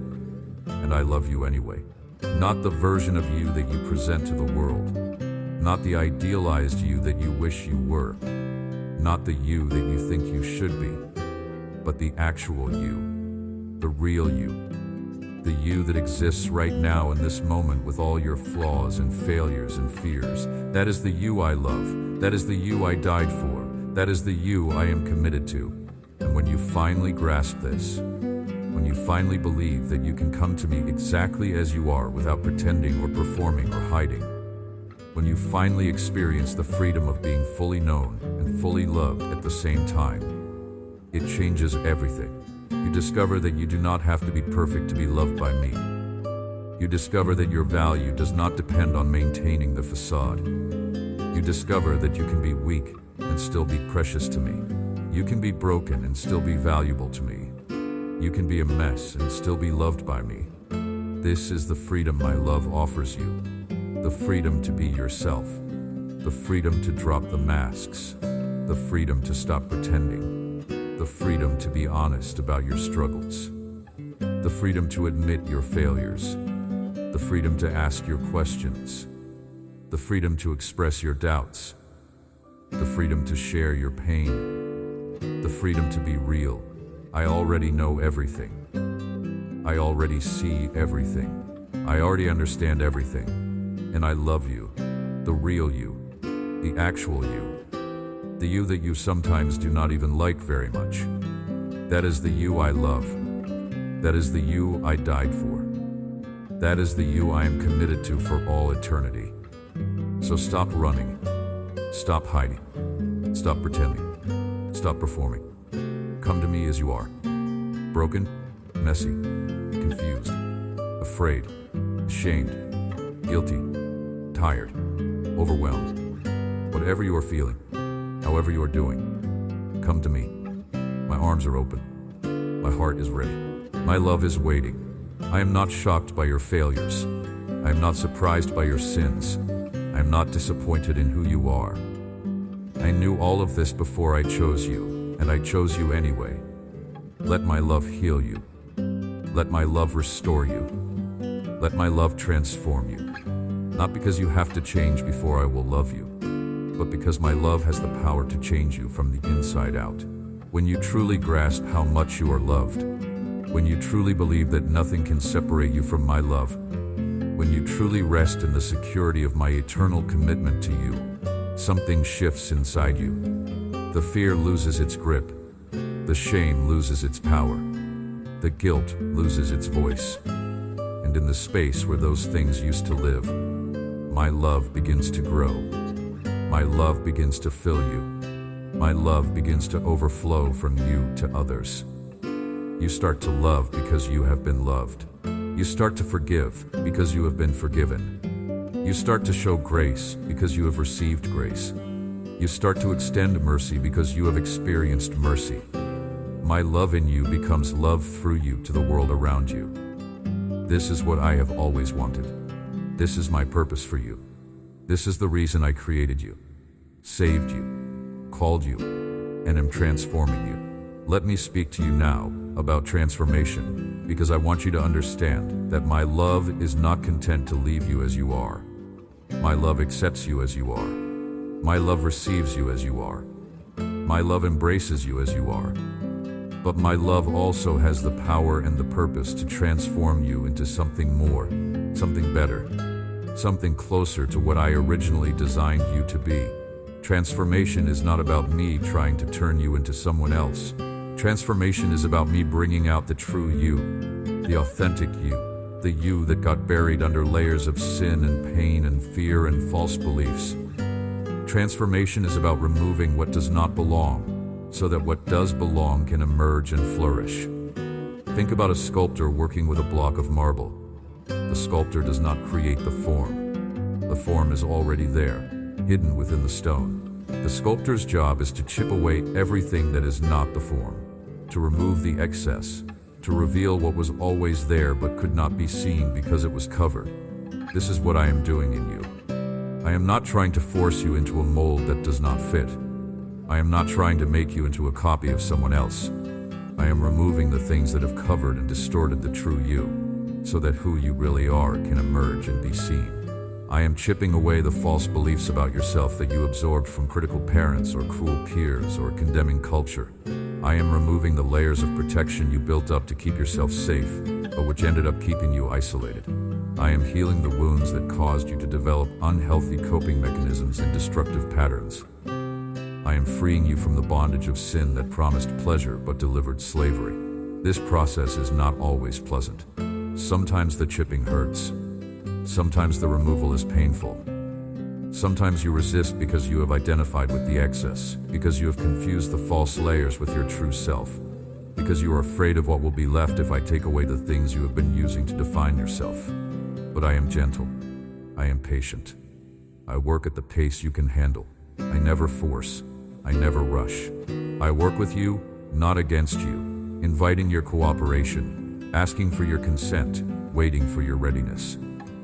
And I love you anyway. Not the version of you that you present to the world. Not the idealized you that you wish you were. Not the you that you think you should be. But the actual you. The real you. The you that exists right now in this moment with all your flaws and failures and fears. That is the you I love. That is the you I died for. That is the you I am committed to. And when you finally grasp this, when you finally believe that you can come to me exactly as you are without pretending or performing or hiding, when you finally experience the freedom of being fully known and fully loved at the same time, it changes everything. You discover that you do not have to be perfect to be loved by me. You discover that your value does not depend on maintaining the facade. You discover that you can be weak and still be precious to me. You can be broken and still be valuable to me. You can be a mess and still be loved by me. This is the freedom my love offers you. The freedom to be yourself. The freedom to drop the masks. The freedom to stop pretending. The freedom to be honest about your struggles. The freedom to admit your failures. The freedom to ask your questions. the freedom to express your doubts, the freedom to share your pain, the freedom to be real. I already know everything. I already see everything. I already understand everything. And I love you, the real you, the actual you, the you that you sometimes do not even like very much. That is the you I love. That is the you I died for. That is the you I am committed to for all eternity. So stop running. Stop hiding. Stop pretending. Stop performing. Come to me as you are. Broken, messy, confused, afraid, ashamed, guilty, tired, overwhelmed. Whatever you are feeling, however you are doing, come to me. My arms are open. My heart is ready. My love is waiting. I am not shocked by your failures. I am not surprised by your sins. I am not disappointed in who you are. I knew all of this before I chose you, and I chose you anyway. Let my love heal you. Let my love restore you. Let my love transform you. Not because you have to change before I will love you, but because my love has the power to change you from the inside out. When you truly grasp how much you are loved, when you truly believe that nothing can separate you from my love, when you truly rest in the security of my eternal commitment to you, something shifts inside you. The fear loses its grip. The shame loses its power. The guilt loses its voice. And in the space where those things used to live, my love begins to grow. My love begins to fill you. My love begins to overflow from you to others. You start to love because you have been loved. You start to forgive because you have been forgiven. You start to show grace because you have received grace. You start to extend mercy because you have experienced mercy. My love in you becomes love through you to the world around you. This is what I have always wanted. This is my purpose for you. This is the reason I created you, saved you, called you, and am transforming you. Let me speak to you now about transformation, because I want you to understand that my love is not content to leave you as you are. My love accepts you as you are. My love receives you as you are. My love embraces you as you are. But my love also has the power and the purpose to transform you into something more, something better, something closer to what I originally designed you to be. Transformation is not about me trying to turn you into someone else. Transformation is about me bringing out the true you, the authentic you, the you that got buried under layers of sin and pain and fear and false beliefs. Transformation is about removing what does not belong, so that what does belong can emerge and flourish. Think about a sculptor working with a block of marble. The sculptor does not create the form. The form is already there, hidden within the stone. The sculptor's job is to chip away everything that is not the form, to remove the excess, to reveal what was always there but could not be seen because it was covered. This is what I am doing in you. I am not trying to force you into a mold that does not fit. I am not trying to make you into a copy of someone else. I am removing the things that have covered and distorted the true you, so that who you really are can emerge and be seen. I am chipping away the false beliefs about yourself that you absorbed from critical parents or cruel peers or condemning culture. I am removing the layers of protection you built up to keep yourself safe, but which ended up keeping you isolated. I am healing the wounds that caused you to develop unhealthy coping mechanisms and destructive patterns. I am freeing you from the bondage of sin that promised pleasure but delivered slavery. This process is not always pleasant. Sometimes the chipping hurts. Sometimes the removal is painful. Sometimes you resist because you have identified with the excess, because you have confused the false layers with your true self, because you are afraid of what will be left if I take away the things you have been using to define yourself. But I am gentle. I am patient. I work at the pace you can handle. I never force. I never rush. I work with you, not against you, inviting your cooperation, asking for your consent, waiting for your readiness.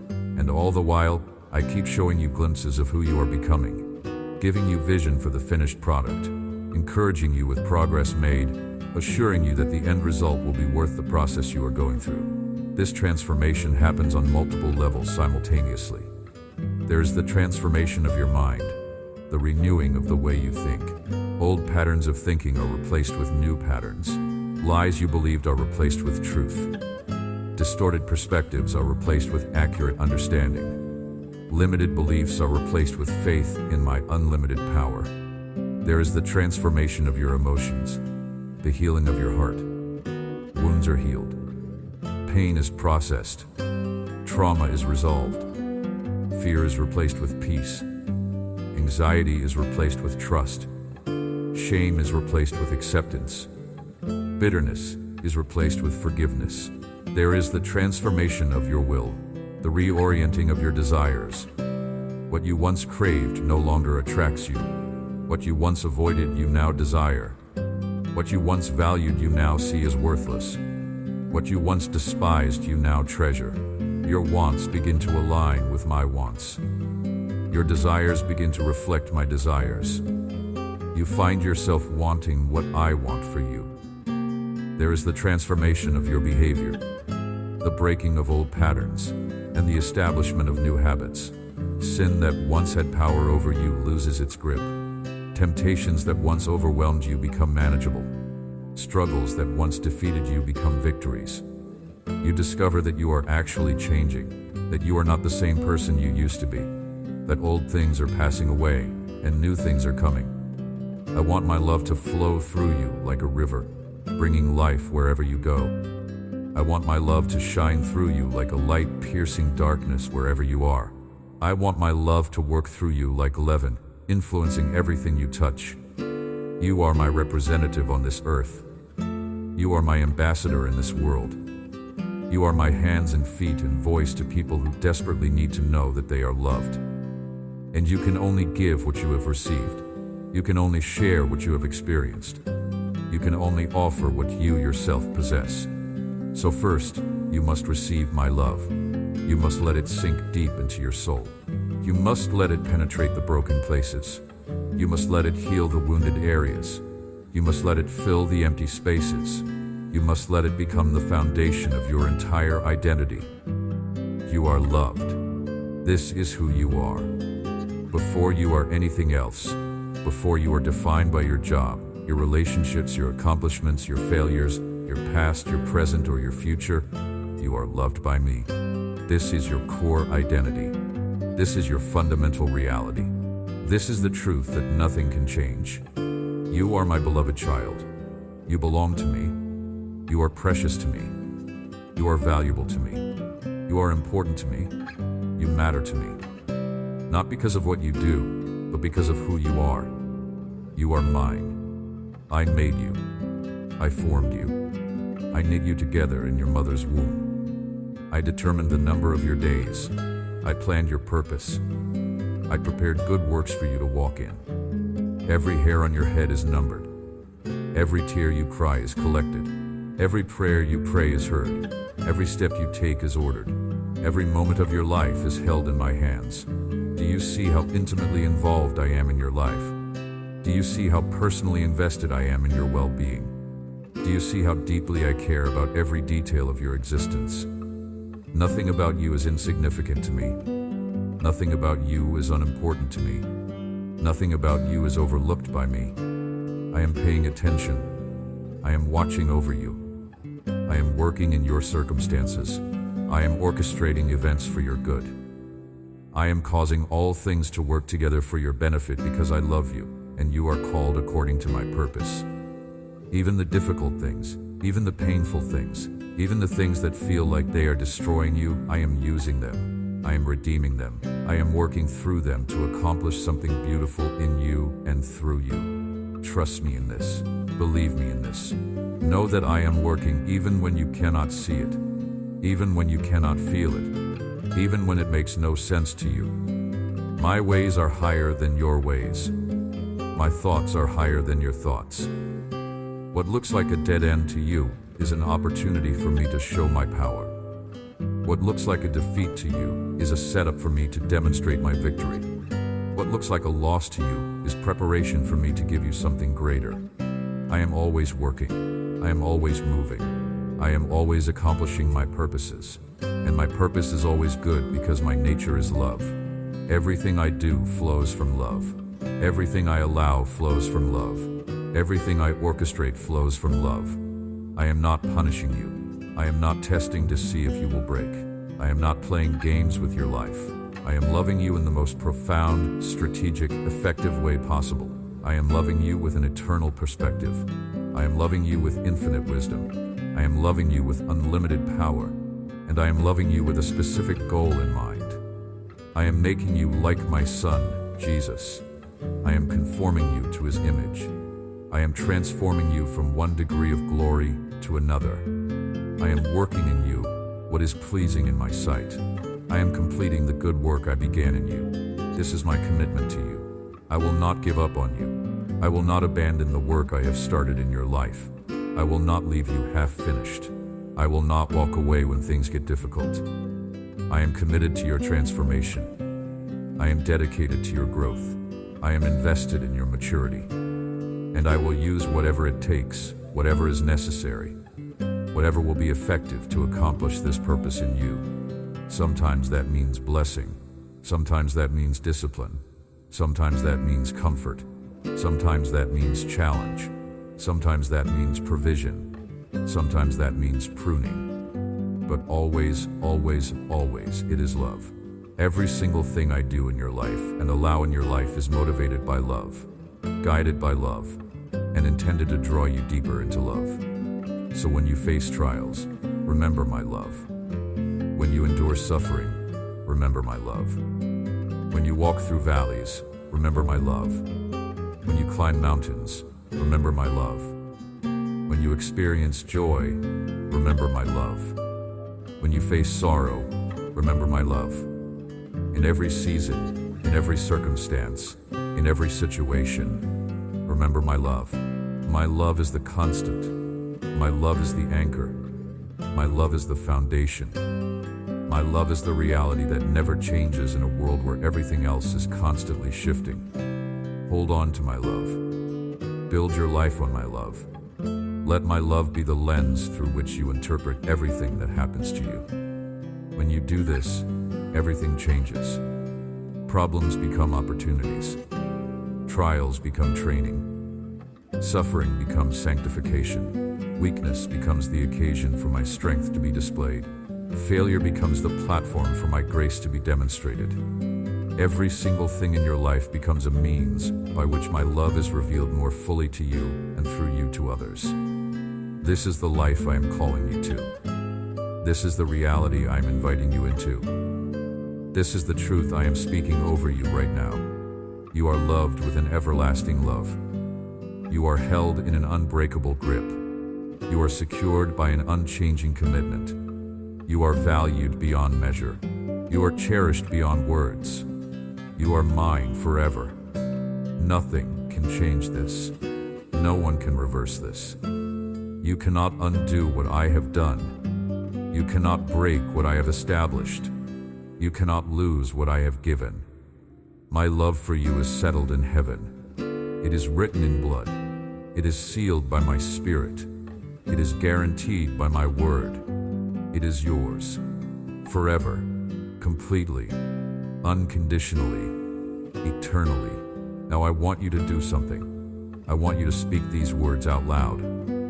And all the while, I keep showing you glimpses of who you are becoming, giving you vision for the finished product, encouraging you with progress made, assuring you that the end result will be worth the process you are going through. This transformation happens on multiple levels simultaneously. There is the transformation of your mind, the renewing of the way you think. Old patterns of thinking are replaced with new patterns. Lies you believed are replaced with truth. Distorted perspectives are replaced with accurate understanding. Limited beliefs are replaced with faith in my unlimited power. There is the transformation of your emotions, the healing of your heart. Wounds are healed. Pain is processed. Trauma is resolved. Fear is replaced with peace. Anxiety is replaced with trust. Shame is replaced with acceptance. Bitterness is replaced with forgiveness. There is the transformation of your will, the reorienting of your desires. What you once craved no longer attracts you. What you once avoided, you now desire. What you once valued, you now see as worthless. What you once despised, you now treasure. Your wants begin to align with my wants. Your desires begin to reflect my desires. You find yourself wanting what I want for you. There is the transformation of your behavior, the breaking of old patterns, and the establishment of new habits. Sin that once had power over you loses its grip. Temptations that once overwhelmed you become manageable. Struggles that once defeated you become victories. You discover that you are actually changing, that you are not the same person you used to be, that old things are passing away and new things are coming. I want my love to flow through you like a river, bringing life wherever you go. I want my love to shine through you like a light piercing darkness wherever you are. I want my love to work through you like leaven, influencing everything you touch. You are my representative on this earth. You are my ambassador in this world. You are my hands and feet and voice to people who desperately need to know that they are loved. And you can only give what you have received. You can only share what you have experienced. You can only offer what you yourself possess. So first, you must receive my love. You must let it sink deep into your soul. You must let it penetrate the broken places. You must let it heal the wounded areas. You must let it fill the empty spaces. You must let it become the foundation of your entire identity. You are loved. This is who you are. Before you are anything else, before you are defined by your job, your relationships, your accomplishments, your failures, your past, your present, or your future, you are loved by me. This is your core identity. This is your fundamental reality. This is the truth that nothing can change. You are my beloved child. You belong to me. You are precious to me. You are valuable to me. You are important to me. You matter to me. Not because of what you do, but because of who you are. You are mine. I made you. I formed you. I knit you together in your mother's womb. I determined the number of your days. I planned your purpose. I prepared good works for you to walk in. Every hair on your head is numbered. Every tear you cry is collected. Every prayer you pray is heard. Every step you take is ordered. Every moment of your life is held in my hands. Do you see how intimately involved I am in your life? Do you see how personally invested I am in your well-being? Do you see how deeply I care about every detail of your existence? Nothing about you is insignificant to me. Nothing about you is unimportant to me. Nothing about you is overlooked by me. I am paying attention. I am watching over you. I am working in your circumstances. I am orchestrating events for your good. I am causing all things to work together for your benefit because I love you, and you are called according to my purpose. Even the difficult things, even the painful things, even the things that feel like they are destroying you, I am using them. I am redeeming them. I am working through them to accomplish something beautiful in you and through you. Trust me in this. Believe me in this. Know that I am working even when you cannot see it, even when you cannot feel it, even when it makes no sense to you. My ways are higher than your ways. My thoughts are higher than your thoughts. What looks like a dead end to you is an opportunity for me to show my power. What looks like a defeat to you is a setup for me to demonstrate my victory. What looks like a loss to you is preparation for me to give you something greater. I am always working. I am always moving. I am always accomplishing my purposes. And my purpose is always good because my nature is love. Everything I do flows from love. Everything I allow flows from love. Everything I orchestrate flows from love. I am not punishing you. I am not testing to see if you will break. I am not playing games with your life. I am loving you in the most profound, strategic, effective way possible. I am loving you with an eternal perspective. I am loving you with infinite wisdom. I am loving you with unlimited power. And I am loving you with a specific goal in mind. I am making you like my Son, Jesus. I am conforming you to his image. I am transforming you from one degree of glory to another. I am working in you what is pleasing in my sight. I am completing the good work I began in you. This is my commitment to you. I will not give up on you. I will not abandon the work I have started in your life. I will not leave you half-finished. I will not walk away when things get difficult. I am committed to your transformation. I am dedicated to your growth. I am invested in your maturity. And I will use whatever it takes, whatever is necessary, whatever will be effective to accomplish this purpose in you. Sometimes that means blessing. Sometimes that means discipline. Sometimes that means comfort. Sometimes that means challenge. Sometimes that means provision. Sometimes that means pruning. But always, always, always, it is love. Every single thing I do in your life and allow in your life is motivated by love, guided by love, and intended to draw you deeper into love. So when you face trials, remember my love. When you endure suffering, remember my love. When you walk through valleys, remember my love. When you climb mountains, remember my love. When you experience joy, remember my love. When you face sorrow, remember my love. In every season, in every circumstance, in every situation, remember my love. My love is the constant. My love is the anchor. My love is the foundation. My love is the reality that never changes in a world where everything else is constantly shifting. Hold on to my love. Build your life on my love. Let my love be the lens through which you interpret everything that happens to you. When you do this, everything changes. Problems become opportunities. Trials become training. Suffering becomes sanctification. Weakness becomes the occasion for my strength to be displayed. Failure becomes the platform for my grace to be demonstrated. Every single thing in your life becomes a means by which my love is revealed more fully to you and through you to others. This is the life I am calling you to. This is the reality I am inviting you into. This is the truth I am speaking over you right now. You are loved with an everlasting love. You are held in an unbreakable grip. You are secured by an unchanging commitment. You are valued beyond measure. You are cherished beyond words. You are mine forever. Nothing can change this. No one can reverse this. You cannot undo what I have done. You cannot break what I have established. You cannot lose what I have given. My love for you is settled in heaven. It is written in blood. It is sealed by my spirit. It is guaranteed by my word. It is yours, forever, completely, unconditionally, eternally. Now I want you to do something. I want you to speak these words out loud.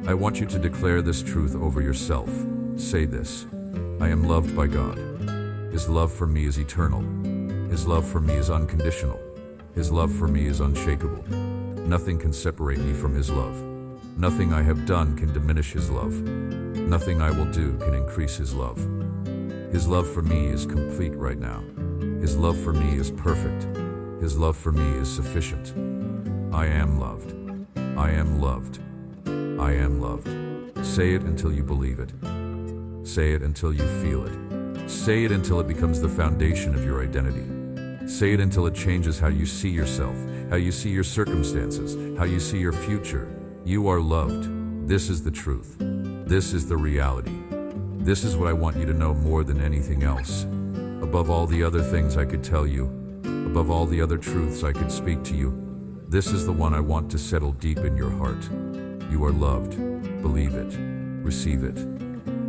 I want you to declare this truth over yourself. Say this: I am loved by God. His love for me is eternal. His love for me is unconditional. His love for me is unshakable. Nothing can separate me from his love. Nothing I have done can diminish his love. Nothing I will do can increase his love. His love for me is complete right now. His love for me is perfect. His love for me is sufficient. I am loved. I am loved. I am loved. Say it until you believe it. Say it until you feel it. Say it until it becomes the foundation of your identity. Say it until it changes how you see yourself, how you see your circumstances, how you see your future. You are loved. This is the truth. This is the reality. This is what I want you to know more than anything else. Above all the other things I could tell you, above all the other truths I could speak to you, this is the one I want to settle deep in your heart. You are loved. Believe it. Receive it.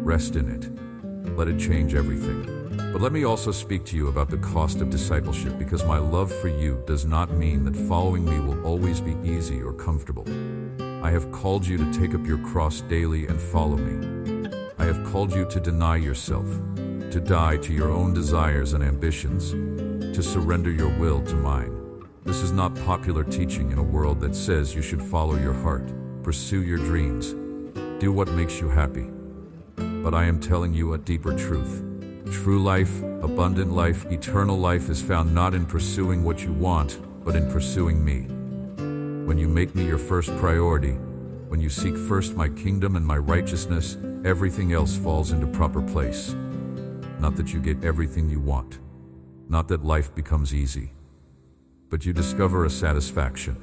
Rest in it. Let it change everything. But let me also speak to you about the cost of discipleship, because my love for you does not mean that following me will always be easy or comfortable. I have called you to take up your cross daily and follow me. I have called you to deny yourself, to die to your own desires and ambitions, to surrender your will to mine. This is not popular teaching in a world that says you should follow your heart, pursue your dreams, do what makes you happy. But I am telling you a deeper truth. True life, abundant life, eternal life is found not in pursuing what you want, but in pursuing me. When you make me your first priority, when you seek first my kingdom and my righteousness, everything else falls into proper place. Not that you get everything you want, not that life becomes easy, but you discover a satisfaction,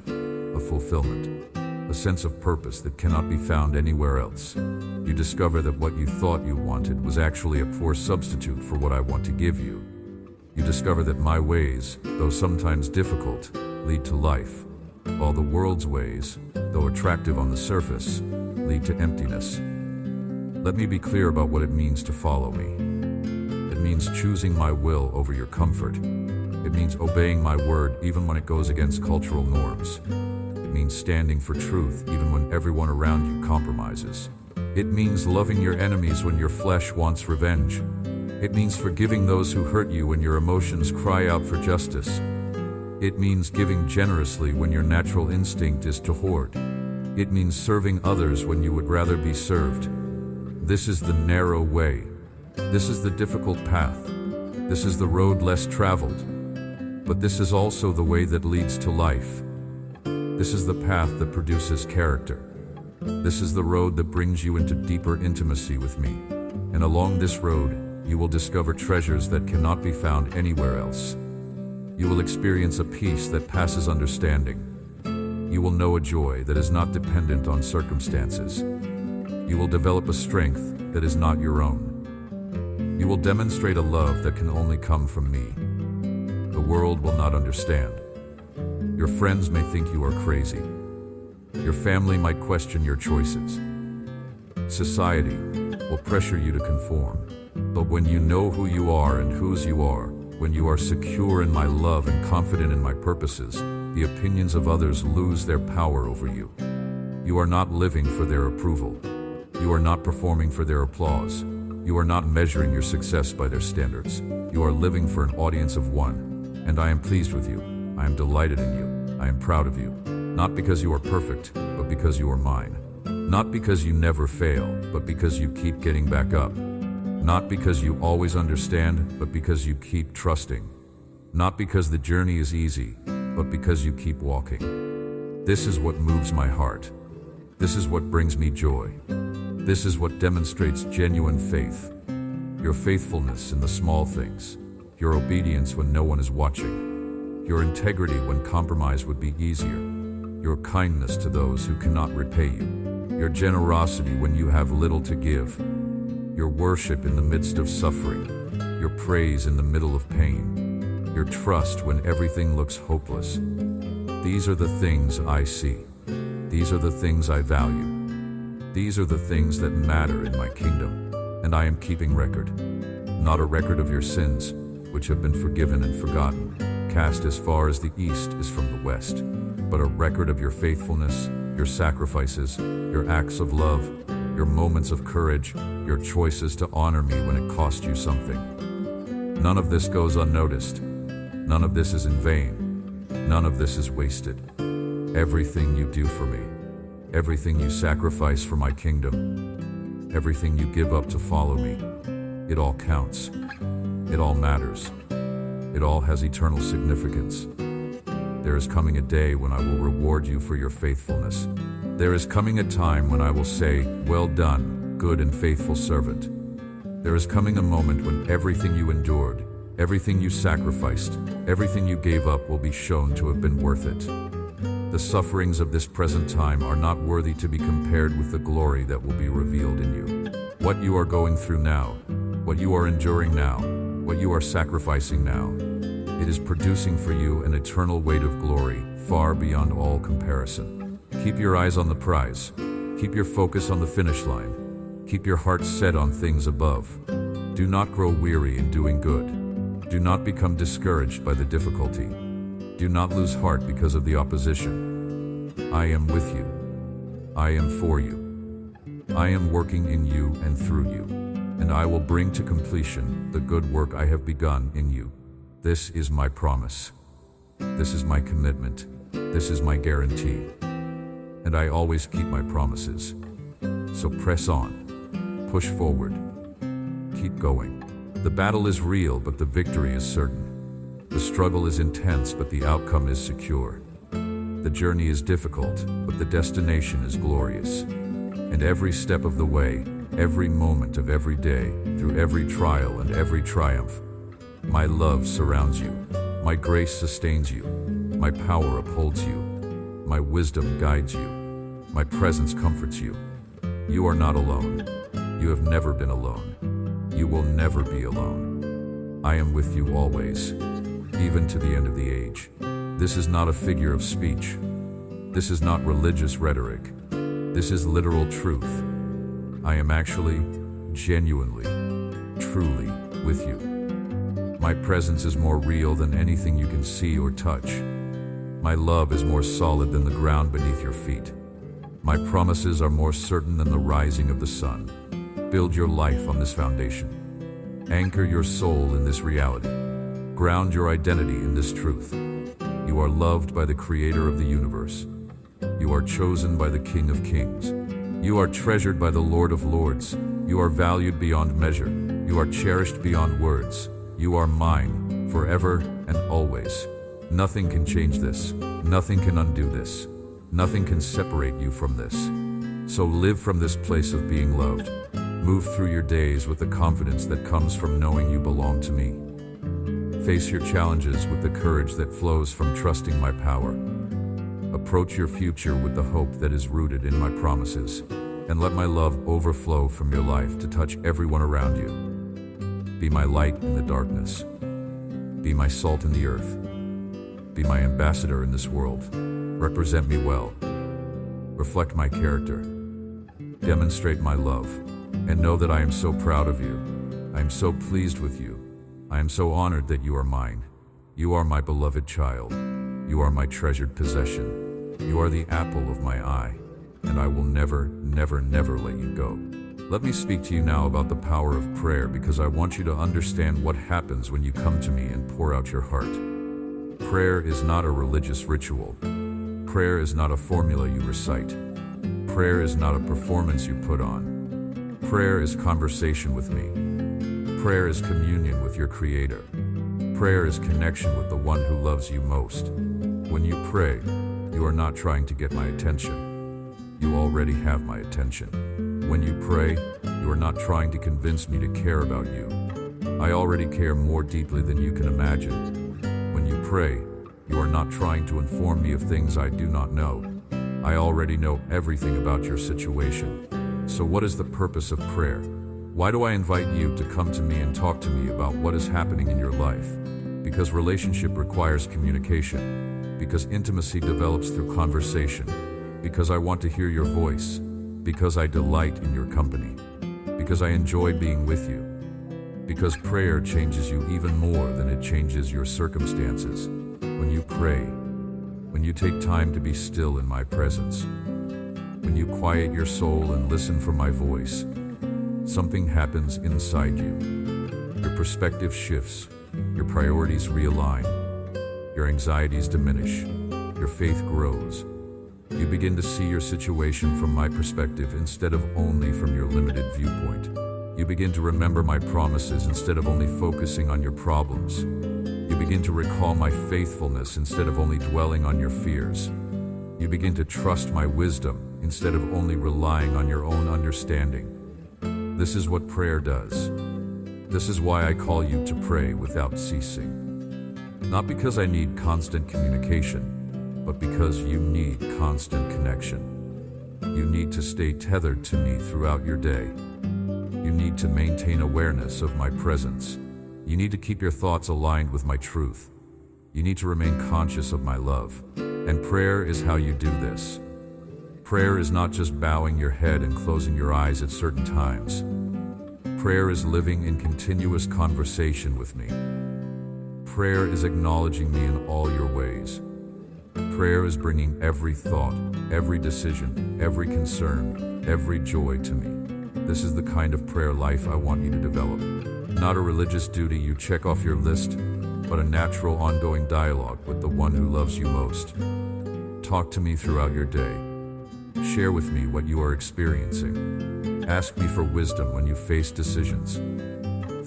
a fulfillment, a sense of purpose that cannot be found anywhere else. You discover that what you thought you wanted was actually a poor substitute for what I want to give you. You discover that my ways, though sometimes difficult, lead to life, while the world's ways, though attractive on the surface, lead to emptiness. Let me be clear about what it means to follow me. It means choosing my will over your comfort. It means obeying my word even when it goes against cultural norms. It means standing for truth even when everyone around you compromises. It means loving your enemies when your flesh wants revenge. It means forgiving those who hurt you when your emotions cry out for justice. It means giving generously when your natural instinct is to hoard. It means serving others when you would rather be served. This is the narrow way. This is the difficult path. This is the road less traveled. But this is also the way that leads to life. This is the path that produces character. This is the road that brings you into deeper intimacy with me. And along this road, you will discover treasures that cannot be found anywhere else. You will experience a peace that passes understanding. You will know a joy that is not dependent on circumstances. You will develop a strength that is not your own. You will demonstrate a love that can only come from me. The world will not understand. Your friends may think you are crazy. Your family might question your choices. Society will pressure you to conform. But when you know who you are and whose you are, when you are secure in my love and confident in my purposes, the opinions of others lose their power over you. You are not living for their approval. You are not performing for their applause. You are not measuring your success by their standards. You are living for an audience of one. And I am pleased with you. I am delighted in you. I am proud of you. Not because you are perfect, but because you are mine. Not because you never fail, but because you keep getting back up. Not because you always understand, but because you keep trusting. Not because the journey is easy, but because you keep walking. This is what moves my heart. This is what brings me joy. This is what demonstrates genuine faith. Your faithfulness in the small things. Your obedience when no one is watching. Your integrity when compromise would be easier. Your kindness to those who cannot repay you. Your generosity when you have little to give. Your worship in the midst of suffering. Your praise in the middle of pain. Your trust when everything looks hopeless. These are the things I see. These are the things I value. These are the things that matter in my kingdom. And I am keeping record. Not a record of your sins, which have been forgiven and forgotten, cast as far as the east is from the west, but a record of your faithfulness, your sacrifices, your acts of love, your moments of courage, your choices to honor me when it cost you something. None of this goes unnoticed. None of this is in vain. None of this is wasted. Everything you do for me, everything you sacrifice for my kingdom, everything you give up to follow me, it all counts. It all matters. It all has eternal significance. There is coming a day when I will reward you for your faithfulness. There is coming a time when I will say, "Well done, good and faithful servant." There is coming a moment when everything you endured, everything you sacrificed, everything you gave up will be shown to have been worth it. The sufferings of this present time are not worthy to be compared with the glory that will be revealed in you. What you are going through now, what you are enduring now, what you are sacrificing now, it is producing for you an eternal weight of glory far beyond all comparison. Keep your eyes on the prize. Keep your focus on the finish line. Keep your heart set on things above. Do not grow weary in doing good. Do not become discouraged by the difficulty. Do not lose heart because of the opposition. I am with you. I am for you. I am working in you and through you, and I will bring to completion the good work I have begun in you. This is my promise. This is my commitment. This is my guarantee. And I always keep my promises. So press on. Push forward. Keep going. The battle is real, but the victory is certain. The struggle is intense, but the outcome is secure. The journey is difficult, but the destination is glorious. And every step of the way, every moment of every day, through every trial and every triumph, my love surrounds you. My grace sustains you. My power upholds you. My wisdom guides you. My presence comforts you. You are not alone. You have never been alone. You will never be alone. I am with you always, even to the end of the age. This is not a figure of speech. This is not religious rhetoric. This is literal truth. I am actually, genuinely, truly with you. My presence is more real than anything you can see or touch. My love is more solid than the ground beneath your feet. My promises are more certain than the rising of the sun. Build your life on this foundation. Anchor your soul in this reality. Ground your identity in this truth. You are loved by the Creator of the universe. You are chosen by the King of Kings. You are treasured by the Lord of Lords. You are valued beyond measure. You are cherished beyond words. You are mine, forever and always. Nothing can change this. Nothing can undo this. Nothing can separate you from this. So live from this place of being loved. Move through your days with the confidence that comes from knowing you belong to me. Face your challenges with the courage that flows from trusting my power. Approach your future with the hope that is rooted in my promises, and let my love overflow from your life to touch everyone around you. Be my light in the darkness. Be my salt in the earth. Be my ambassador in this world. Represent me well. Reflect my character. Demonstrate my love. And know that I am so proud of you. I am so pleased with you. I am so honored that you are mine. You are my beloved child. You are my treasured possession. You are the apple of my eye. And I will never, never, never let you go. Let me speak to you now about the power of prayer, because I want you to understand what happens when you come to me and pour out your heart. Prayer is not a religious ritual. Prayer is not a formula you recite. Prayer is not a performance you put on. Prayer is conversation with me. Prayer is communion with your Creator. Prayer is connection with the one who loves you most. When you pray, you are not trying to get my attention. You already have my attention. When you pray, you are not trying to convince me to care about you. I already care more deeply than you can imagine. When you pray, you are not trying to inform me of things I do not know. I already know everything about your situation. So what is the purpose of prayer? Why do I invite you to come to me and talk to me about what is happening in your life? Because relationship requires communication. Because intimacy develops through conversation. Because I want to hear your voice. Because I delight in your company. Because I enjoy being with you. Because prayer changes you even more than it changes your circumstances. When you pray, when you take time to be still in my presence, when you quiet your soul and listen for my voice, something happens inside you. Your perspective shifts, your priorities realign, your anxieties diminish, your faith grows. You begin to see your situation from my perspective instead of only from your limited viewpoint. You begin to remember my promises instead of only focusing on your problems. You begin to recall my faithfulness instead of only dwelling on your fears. You begin to trust my wisdom instead of only relying on your own understanding. This is what prayer does. This is why I call you to pray without ceasing. Not because I need constant communication, but because you need constant connection. You need to stay tethered to me throughout your day. You need to maintain awareness of my presence. You need to keep your thoughts aligned with my truth. You need to remain conscious of my love. And prayer is how you do this. Prayer is not just bowing your head and closing your eyes at certain times. Prayer is living in continuous conversation with me. Prayer is acknowledging me in all your ways. Prayer is bringing every thought, every decision, every concern, every joy to me. This is the kind of prayer life I want you to develop. Not a religious duty you check off your list, but a natural ongoing dialogue with the one who loves you most. Talk to me throughout your day. Share with me what you are experiencing. Ask me for wisdom when you face decisions.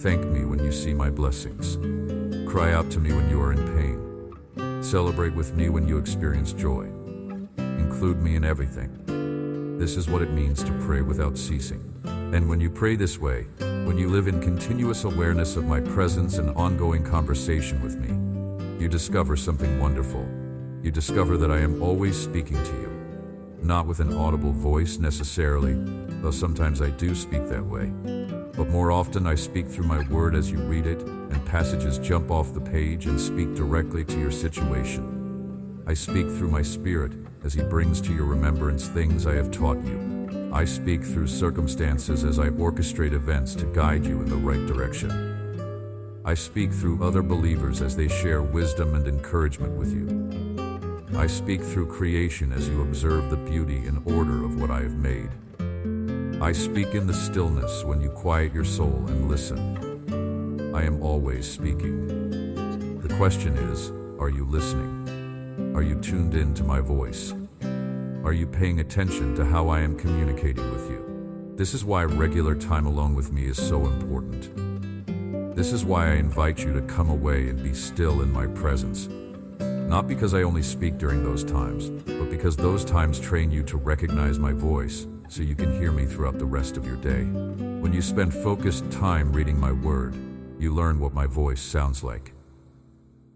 Thank me when you see my blessings. Cry out to me when you are in pain. Celebrate with me when you experience joy. Include me in everything. This is what it means to pray without ceasing. And when you pray this way, when you live in continuous awareness of my presence and ongoing conversation with me, you discover something wonderful. You discover that I am always speaking to you. Not with an audible voice necessarily, though sometimes I do speak that way. But more often I speak through my word as you read it, and passages jump off the page and speak directly to your situation. I speak through my Spirit as He brings to your remembrance things I have taught you. I speak through circumstances as I orchestrate events to guide you in the right direction. I speak through other believers as they share wisdom and encouragement with you. I speak through creation as you observe the beauty and order of what I have made. I speak in the stillness when you quiet your soul and listen. I am always speaking. The question is, are you listening? Are you tuned in to my voice? Are you paying attention to how I am communicating with you? This is why regular time alone with me is so important. This is why I invite you to come away and be still in my presence. Not because I only speak during those times, but because those times train you to recognize my voice, so you can hear me throughout the rest of your day. When you spend focused time reading my word, you learn what my voice sounds like.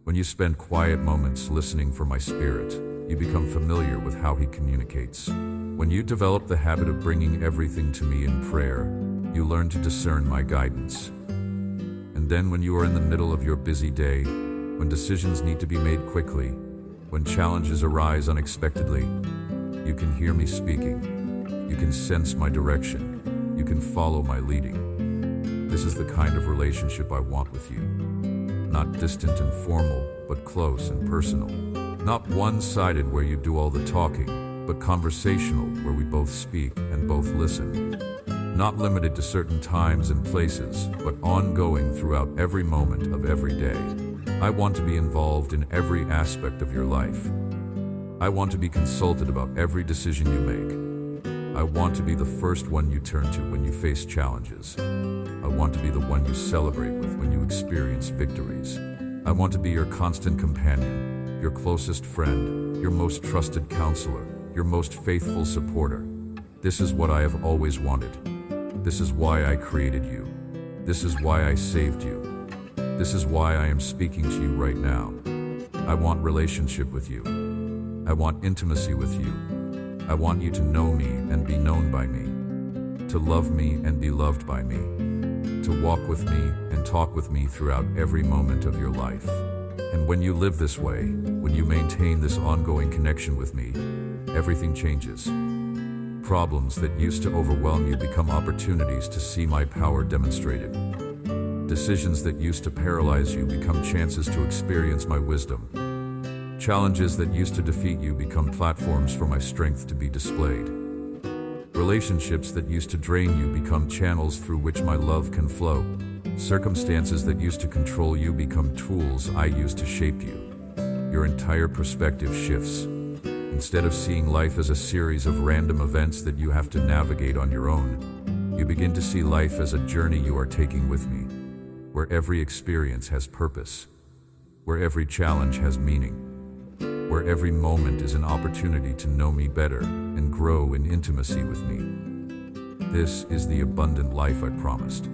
When you spend quiet moments listening for my Spirit, you become familiar with how He communicates. When you develop the habit of bringing everything to me in prayer, you learn to discern my guidance. And then when you are in the middle of your busy day, when decisions need to be made quickly, when challenges arise unexpectedly, you can hear me speaking. You can sense my direction. You can follow my leading. This is the kind of relationship I want with you. Not distant and formal, but close and personal. Not one-sided where you do all the talking, but conversational where we both speak and both listen. Not limited to certain times and places, but ongoing throughout every moment of every day. I want to be involved in every aspect of your life. I want to be consulted about every decision you make. I want to be the first one you turn to when you face challenges. I want to be the one you celebrate with when you experience victories. I want to be your constant companion, your closest friend, your most trusted counselor, your most faithful supporter. This is what I have always wanted. This is why I created you. This is why I saved you. This is why I am speaking to you right now. I want relationship with you. I want intimacy with you. I want you to know me and be known by me, to love me and be loved by me, to walk with me and talk with me throughout every moment of your life. And when you live this way, when you maintain this ongoing connection with me, everything changes. Problems that used to overwhelm you become opportunities to see my power demonstrated. Decisions that used to paralyze you become chances to experience my wisdom. Challenges that used to defeat you become platforms for my strength to be displayed. Relationships that used to drain you become channels through which my love can flow. Circumstances that used to control you become tools I use to shape you. Your entire perspective shifts. Instead of seeing life as a series of random events that you have to navigate on your own, you begin to see life as a journey you are taking with me, where every experience has purpose, where every challenge has meaning, where every moment is an opportunity to know me better and grow in intimacy with me. This is the abundant life I promised.